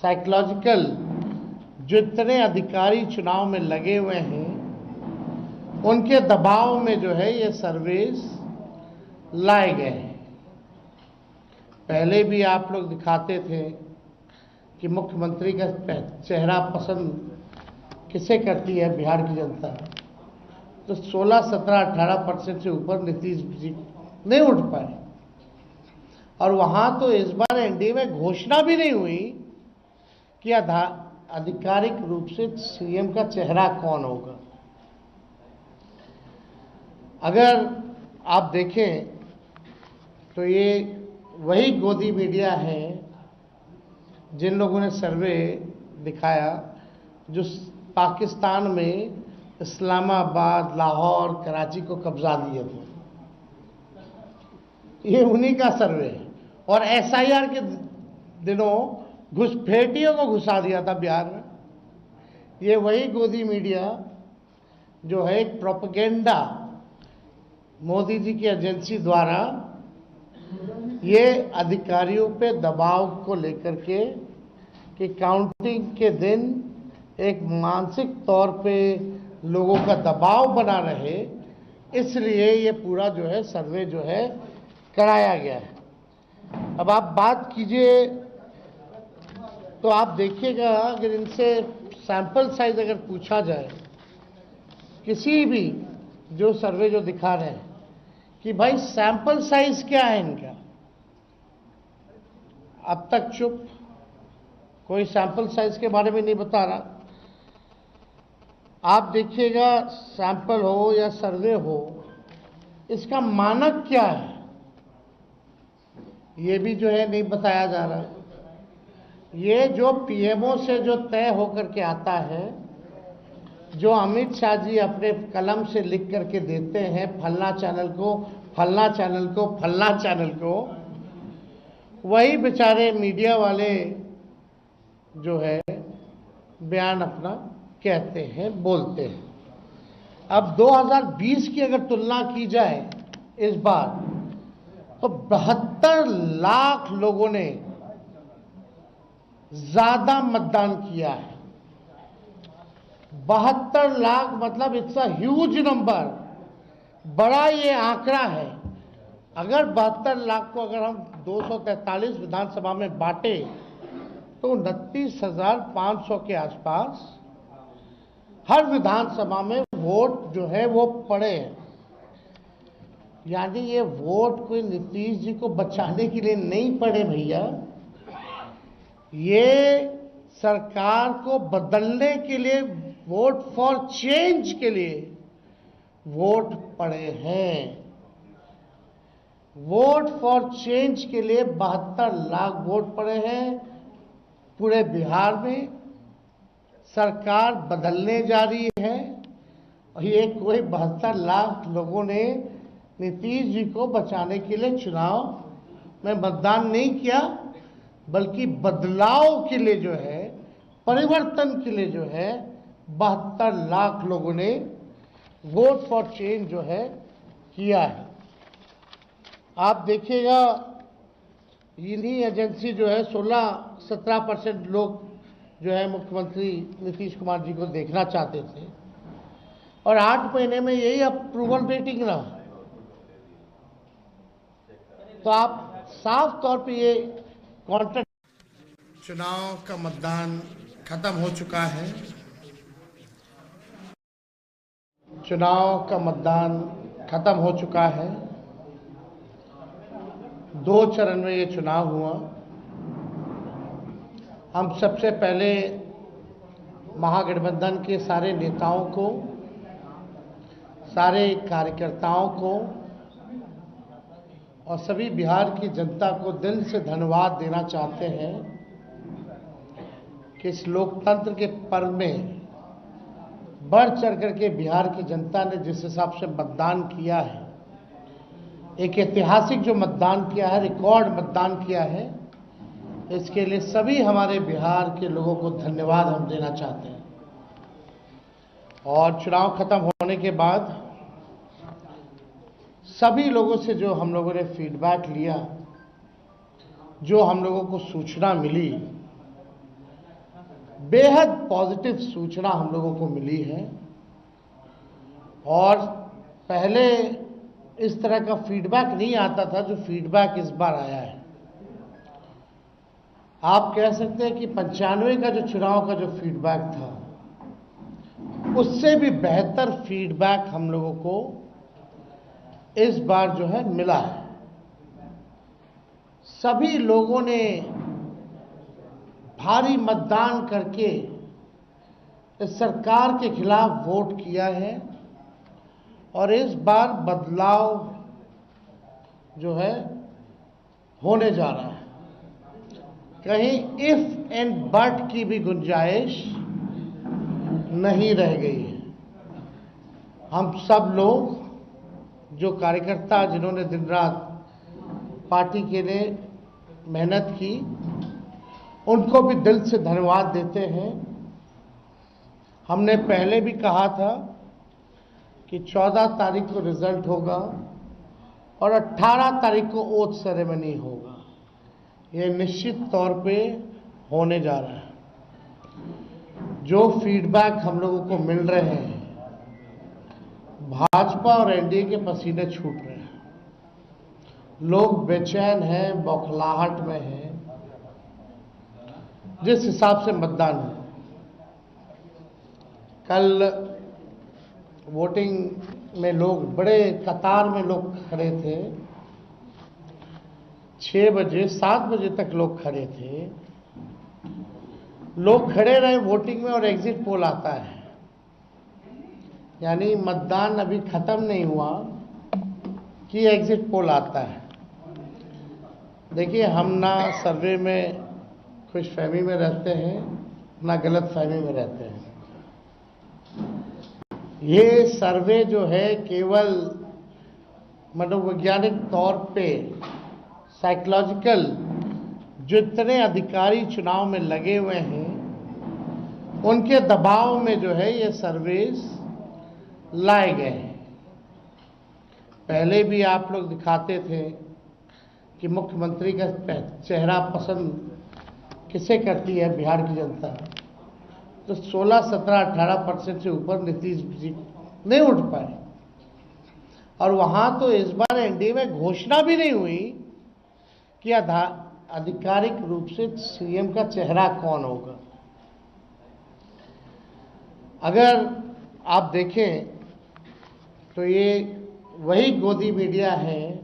Speaker 1: साइकोलॉजिकल, जितने अधिकारी चुनाव में लगे हुए हैं उनके दबाव में जो है ये सर्वेस लाए गए हैं। पहले भी आप लोग दिखाते थे कि मुख्यमंत्री का चेहरा पसंद किसे करती है बिहार की जनता, तो 16, 17, 18% से ऊपर नीतीश जी नहीं उठ पाए। और वहां तो इस बार एनडीए में घोषणा भी नहीं हुई कि आधिकारिक रूप से सीएम का चेहरा कौन होगा। अगर आप देखें तो ये वही गोदी मीडिया है जिन लोगों ने सर्वे दिखाया जो पाकिस्तान में इस्लामाबाद, लाहौर, कराची को कब्जा दिए थे। ये उन्हीं का सर्वे है। और एसआईआर के दिनों घुसपैठियों को घुसा दिया था बिहार में। ये वही गोदी मीडिया जो है एक प्रोपेगेंडा मोदी जी की एजेंसी द्वारा ये अधिकारियों पे दबाव को लेकर के कि काउंटिंग के दिन एक मानसिक तौर पे लोगों का दबाव बना रहे, इसलिए ये पूरा जो है सर्वे जो है कराया गया है। अब आप बात कीजिए तो आप देखिएगा, अगर इनसे सैंपल साइज अगर पूछा जाए, किसी भी जो सर्वे जो दिखा रहे हैं कि भाई सैंपल साइज क्या है इनका, अब तक चुप, कोई सैंपल साइज के बारे में नहीं बता रहा। आप देखिएगा सैंपल हो या सर्वे हो, इसका मानक क्या है ये भी जो है नहीं बताया जा रहा। ये जो पीएमओ से जो तय होकर के आता है, जो अमित शाह जी अपने कलम से लिख करके देते हैं फलना चैनल को, फलना चैनल को, फलना चैनल को, वही बेचारे मीडिया वाले जो है बयान अपना कहते हैं, बोलते हैं। अब 2020 की अगर तुलना की जाए इस बार, तो 72 लाख लोगों ने ज्यादा मतदान किया है। 72 लाख मतलब इट्स अ ह्यूज नंबर, बड़ा ये आंकड़ा है। अगर 72 लाख को अगर हम 243 विधानसभा में बांटे तो 29,500 के आसपास हर विधानसभा में वोट जो है वो पड़े हैं। यानी ये वोट कोई नीतीश जी को बचाने के लिए नहीं पड़े भैया, ये सरकार को बदलने के लिए, वोट फॉर चेंज के लिए वोट पड़े हैं। वोट फॉर चेंज के लिए 72 लाख वोट पड़े हैं। पूरे बिहार में सरकार बदलने जा रही है और ये कोई 72 लाख लोगों ने नीतीश जी को बचाने के लिए चुनाव में मतदान नहीं किया, बल्कि बदलाव के लिए जो है, परिवर्तन के लिए जो है 72 लाख लोगों ने वोट फॉर चेंज जो है किया है। आप देखिएगा इन्हीं एजेंसी जो है 16-17% लोग जो है मुख्यमंत्री नीतीश कुमार जी को देखना चाहते थे और 8 महीने में यही अप्रूवल रेटिंग रहा। तो आप साफ तौर पे ये कॉन्ट्रैक्ट। चुनाव का मतदान खत्म हो चुका है। चुनाव का मतदान खत्म हो चुका है। 2 चरण में ये चुनाव हुआ। हम सबसे पहले महागठबंधन के सारे नेताओं को, सारे कार्यकर्ताओं को और सभी बिहार की जनता को दिल से धन्यवाद देना चाहते हैं कि इस लोकतंत्र के पर्व में बढ़ चढ़ करके बिहार की जनता ने जिस हिसाब से मतदान किया है, एक ऐतिहासिक जो मतदान किया है, रिकॉर्ड मतदान किया है, इसके लिए सभी हमारे बिहार के लोगों को धन्यवाद हम देना चाहते हैं। और चुनाव खत्म होने के बाद सभी लोगों से जो हम लोगों ने फीडबैक लिया, जो हम लोगों को सूचना मिली, बेहद पॉजिटिव सूचना हम लोगों को मिली है। और पहले इस तरह का फीडबैक नहीं आता था जो फीडबैक इस बार आया है। आप कह सकते हैं कि 95 का जो चुनाव का जो फीडबैक था, उससे भी बेहतर फीडबैक हम लोगों को इस बार जो है मिला है। सभी लोगों ने भारी मतदान करके इस सरकार के खिलाफ वोट किया है और इस बार बदलाव जो है होने जा रहा है। कहीं इफ एंड बट की भी गुंजाइश नहीं रह गई है। हम सब लोग जो कार्यकर्ता जिन्होंने दिन रात पार्टी के लिए मेहनत की, उनको भी दिल से धन्यवाद देते हैं। हमने पहले भी कहा था कि 14 तारीख को रिजल्ट होगा और 18 तारीख को ओथ सेरेमनी होगा। ये निश्चित तौर पे होने जा रहा है। जो फीडबैक हम लोगों को मिल रहे हैं, भाजपा और एनडीए के पसीने छूट रहे हैं। लोग बेचैन हैं, बौखलाहट में हैं। जिस हिसाब से मतदान है, कल वोटिंग में लोग बड़े कतार में लोग खड़े थे। 6 बजे 7 बजे तक लोग खड़े थे। लोग खड़े रहे वोटिंग में और एग्जिट पोल आता है, यानी मतदान अभी खत्म नहीं हुआ कि एग्जिट पोल आता है। देखिए, हम ना सर्वे में खुशफहमी में रहते हैं, ना गलत फहमी में रहते हैं। ये सर्वे जो है केवल मनोवैज्ञानिक तौर पे साइकोलॉजिकल, जितने अधिकारी चुनाव में लगे हुए हैं उनके दबाव में जो है ये सर्वेस लाए गए हैं। पहले भी आप लोग दिखाते थे कि मुख्यमंत्री का चेहरा पसंद किसे करती है बिहार की जनता, तो 16, 17, 18% से ऊपर नीतीश जी नहीं उठ पाए। और वहां तो इस बार एनडीए में घोषणा भी नहीं हुई कि आधिकारिक रूप से सीएम का चेहरा कौन होगा। अगर आप देखें तो ये वही गोदी मीडिया है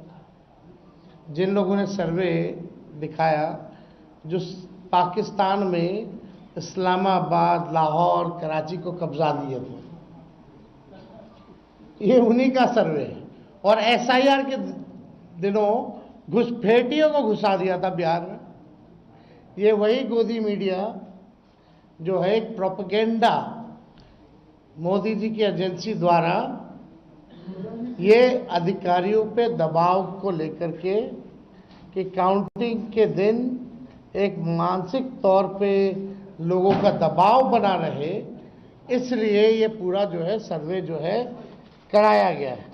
Speaker 1: जिन लोगों ने सर्वे दिखाया, जो पाकिस्तान में इस्लामाबाद, लाहौर, कराची को कब्जा दिए थे। ये उन्हीं का सर्वे है। और एसआईआर के दिनों घुसपैठियों को घुसा दिया था बिहार में। ये वही गोदी मीडिया जो है एक प्रोपेगेंडा मोदी जी की एजेंसी द्वारा ये अधिकारियों पे दबाव को लेकर के कि काउंटिंग के दिन एक मानसिक तौर पे लोगों का दबाव बना रहे, इसलिए ये पूरा जो है सर्वे जो है कराया गया है।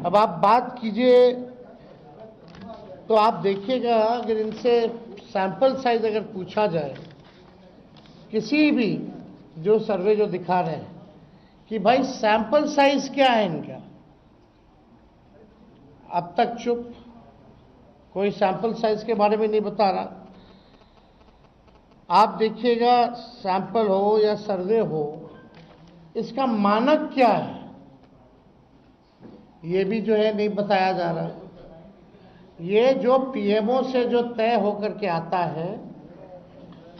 Speaker 1: अब आप बात कीजिए तो आप देखिएगा, अगर इनसे सैंपल साइज अगर पूछा जाए, किसी भी जो सर्वे जो दिखा रहे हैं कि भाई सैंपल साइज क्या है इनका, अब तक चुप, कोई सैंपल साइज के बारे में नहीं बता रहा। आप देखिएगा, सैंपल हो या सर्वे हो, इसका मानक क्या है ये भी जो है नहीं बताया जा रहा। ये जो पीएमओ से जो तय होकर के आता है,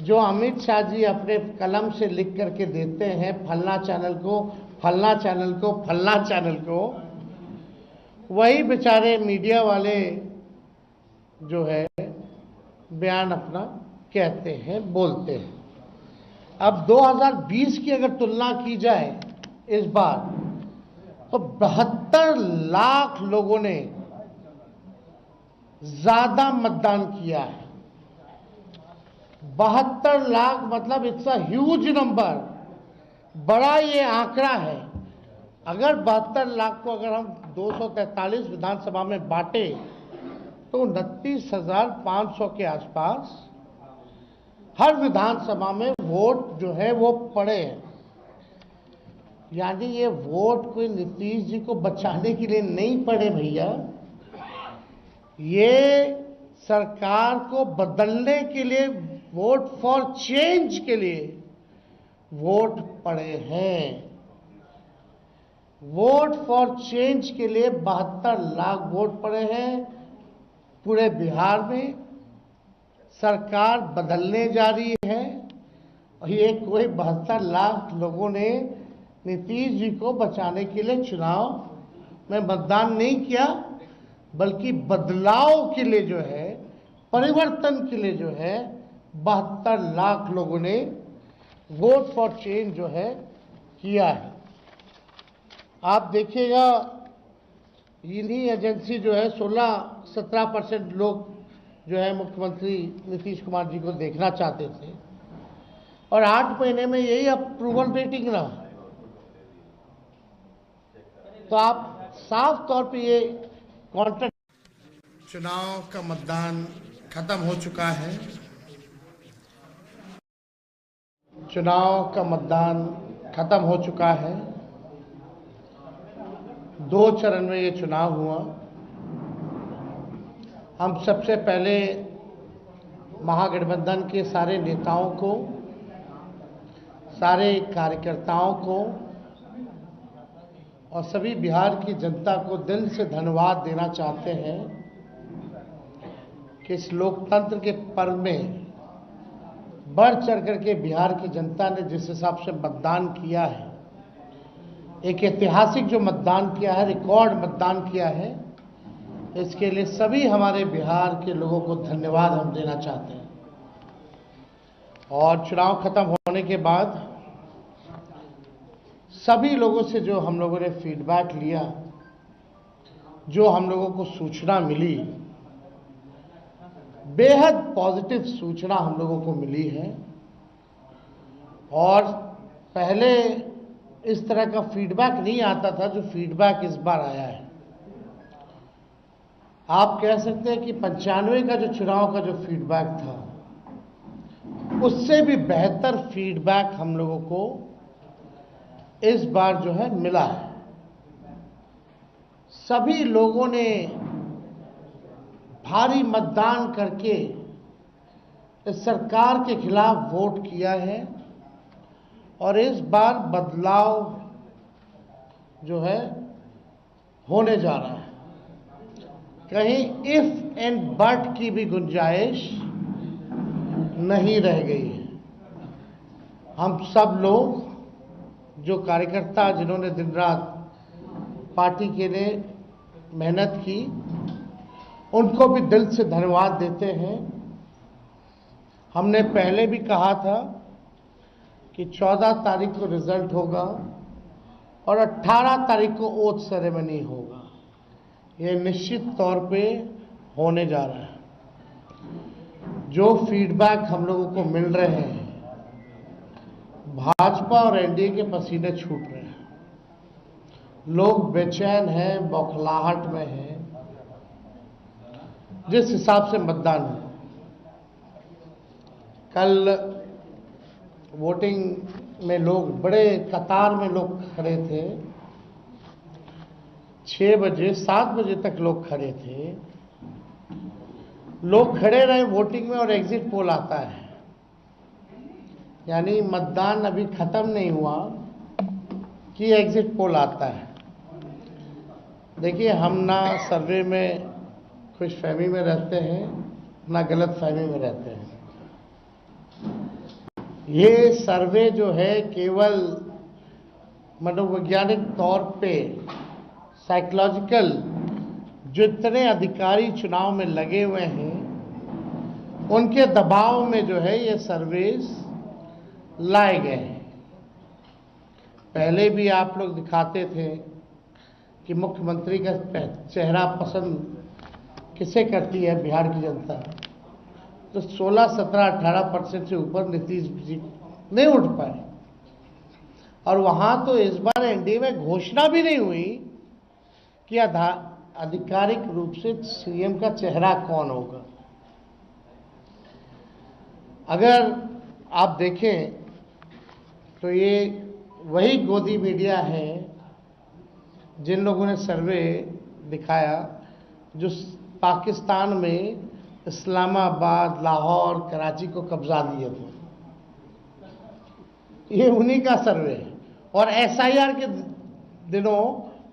Speaker 1: जो अमित शाह जी अपने कलम से लिख करके देते हैं, फलना चैनल को, फलना चैनल को, फलना चैनल को, वही बेचारे मीडिया वाले जो है बयान अपना कहते हैं, बोलते हैं। अब 2020 की अगर तुलना की जाए इस बार, तो 72 लाख लोगों ने ज्यादा मतदान किया है। 72 लाख मतलब इट्स अ ह्यूज नंबर। बड़ा ये आंकड़ा है। अगर 72 लाख को अगर हम 243 विधानसभा में बांटे तो 29,500 के आसपास हर विधानसभा में वोट जो है वो पड़े हैं। यानी ये वोट कोई नीतीश जी को बचाने के लिए नहीं पड़े भैया, ये सरकार को बदलने के लिए, वोट फॉर चेंज के लिए वोट पड़े हैं। वोट फॉर चेंज के लिए 72 लाख वोट पड़े हैं। पूरे बिहार में सरकार बदलने जा रही है और ये कोई 72 लाख लोगों ने नीतीश जी को बचाने के लिए चुनाव में मतदान नहीं किया, बल्कि बदलाव के लिए जो है, परिवर्तन के लिए जो है 72 लाख लोगों ने वोट फॉर चेंज जो है किया है। आप देखिएगा इन्हीं एजेंसी जो है 16-17% लोग जो है मुख्यमंत्री नीतीश कुमार जी को देखना चाहते थे और 8 महीने में यही अप्रूवल रेटिंग रहा। तो आप साफ तौर पे ये कॉन्ट्रैक्ट। चुनाव का मतदान खत्म हो चुका है। चुनाव का मतदान खत्म हो चुका है। 2 चरण में ये चुनाव हुआ। हम सबसे पहले महागठबंधन के सारे नेताओं को, सारे कार्यकर्ताओं को और सभी बिहार की जनता को दिल से धन्यवाद देना चाहते हैं कि इस लोकतंत्र के पर्व में बढ़ चढ़ करके बिहार की जनता ने जिस हिसाब से मतदान किया है, एक ऐतिहासिक जो मतदान किया है, रिकॉर्ड मतदान किया है, इसके लिए सभी हमारे बिहार के लोगों को धन्यवाद हम देना चाहते हैं। और चुनाव खत्म होने के बाद सभी लोगों से जो हम लोगों ने फीडबैक लिया, जो हम लोगों को सूचना मिली, बेहद पॉजिटिव सूचना हम लोगों को मिली है। और पहले इस तरह का फीडबैक नहीं आता था जो फीडबैक इस बार आया है। आप कह सकते हैं कि 95 का जो चुनाव का जो फीडबैक था, उससे भी बेहतर फीडबैक हम लोगों को इस बार जो है मिला है। सभी लोगों ने भारी मतदान करके इस सरकार के खिलाफ वोट किया है और इस बार बदलाव जो है होने जा रहा है। कहीं इफ एंड बट की भी गुंजाइश नहीं रह गई है। हम सब लोग जो कार्यकर्ता जिन्होंने दिन रात पार्टी के लिए मेहनत की, उनको भी दिल से धन्यवाद देते हैं। हमने पहले भी कहा था कि 14 तारीख को रिजल्ट होगा और 18 तारीख को ओथ सेरेमनी होगा। ये निश्चित तौर पे होने जा रहा है। जो फीडबैक हम लोगों को मिल रहे हैं, भाजपा और एनडीए के पसीने छूट रहे हैं। लोग बेचैन हैं, बौखलाहट में हैं। जिस हिसाब से मतदान हुआ, कल वोटिंग में लोग बड़े कतार में लोग खड़े थे। 6 बजे 7 बजे तक लोग खड़े थे। लोग खड़े रहे वोटिंग में और एग्जिट पोल आता है, यानी मतदान अभी खत्म नहीं हुआ कि एग्जिट पोल आता है। देखिए, हम ना सर्वे में खुशफहमी में रहते हैं, ना गलत फहमी में रहते हैं। ये सर्वे जो है केवल मनोवैज्ञानिक तौर पे, साइकोलॉजिकल, जितने अधिकारी चुनाव में लगे हुए हैं उनके दबाव में जो है ये सर्वेस लाए गए हैं। पहले भी आप लोग दिखाते थे कि मुख्यमंत्री का चेहरा पसंद किसे करती है बिहार की जनता, तो 16, 17, 18% से ऊपर नीतीश जी नहीं उठ पाए। और वहां तो इस बार एनडीए में घोषणा भी नहीं हुई कि आधिकारिक रूप से सीएम का चेहरा कौन होगा। अगर आप देखें तो ये वही गोदी मीडिया है जिन लोगों ने सर्वे दिखाया जो पाकिस्तान में इस्लामाबाद, लाहौर, कराची को कब्जा दिए थे। ये उन्हीं का सर्वे है। और एसआईआर के दिनों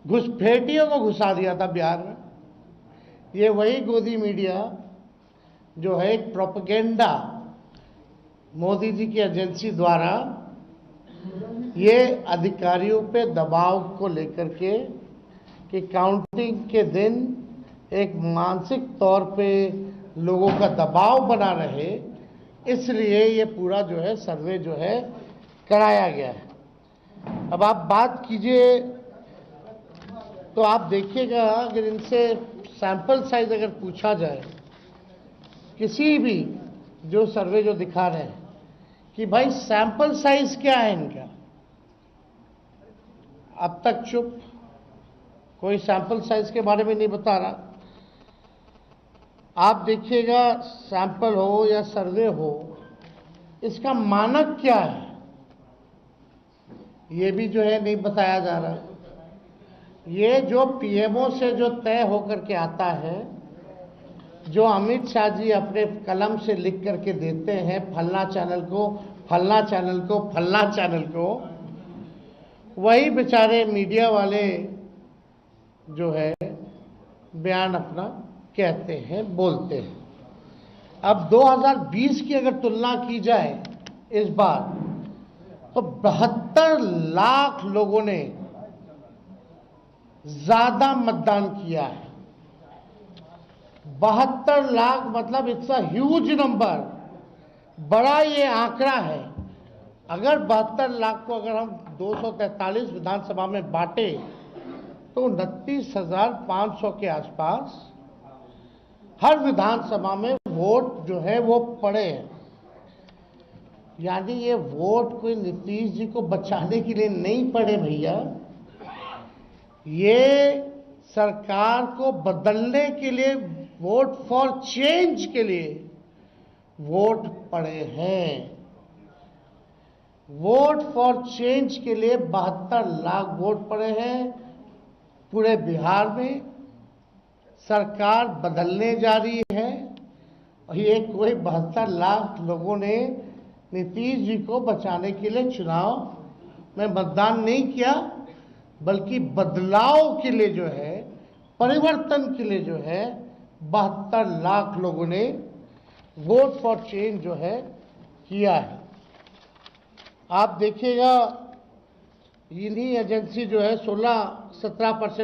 Speaker 1: घुसपैठियों को घुसा दिया था बिहार में। ये वही गोदी मीडिया जो है एक प्रोपेगेंडा मोदी जी की एजेंसी द्वारा ये अधिकारियों पे दबाव को लेकर के कि काउंटिंग के दिन एक मानसिक तौर पे लोगों का दबाव बना रहे, इसलिए ये पूरा जो है सर्वे जो है कराया गया है। अब आप बात कीजिए तो आप देखिएगा अगर इनसे सैंपल साइज अगर पूछा जाए, किसी भी जो सर्वे जो दिखा रहे हैं कि भाई सैंपल साइज क्या है इनका, अब तक चुप, कोई सैंपल साइज के बारे में नहीं बता रहा। आप देखिएगा सैंपल हो या सर्वे हो, इसका मानक क्या है ये भी जो है नहीं बताया जा रहा। ये जो पीएमओ से जो तय होकर के आता है, जो अमित शाह जी अपने कलम से लिख करके देते हैं फलना चैनल को, फलना चैनल को, फलना चैनल को, वही बेचारे मीडिया वाले जो है बयान अपना कहते हैं, बोलते हैं। अब 2020 की अगर तुलना की जाए इस बार, तो 72 लाख लोगों ने ज्यादा मतदान किया है। 72 लाख मतलब इट्स अ ह्यूज नंबर, बड़ा ये आंकड़ा है। अगर 72 लाख को अगर हम 243 विधानसभा में बांटे तो 29,500 के आसपास हर विधानसभा में वोट जो है वो पड़े हैं। यानी ये वोट कोई नीतीश जी को बचाने के लिए नहीं पड़े भैया, ये सरकार को बदलने के लिए, वोट फॉर चेंज के लिए वोट पड़े हैं। वोट फॉर चेंज के लिए 72 लाख वोट पड़े हैं। पूरे बिहार में सरकार बदलने जा रही है और ये कोई 72 लाख लोगों ने नीतीश जी को बचाने के लिए चुनाव में मतदान नहीं किया, बल्कि बदलाव के लिए जो है, परिवर्तन के लिए जो है 72 लाख लोगों ने वोट फॉर चेंज जो है किया है। आप देखिएगा इन्हीं एजेंसी जो है 16-17%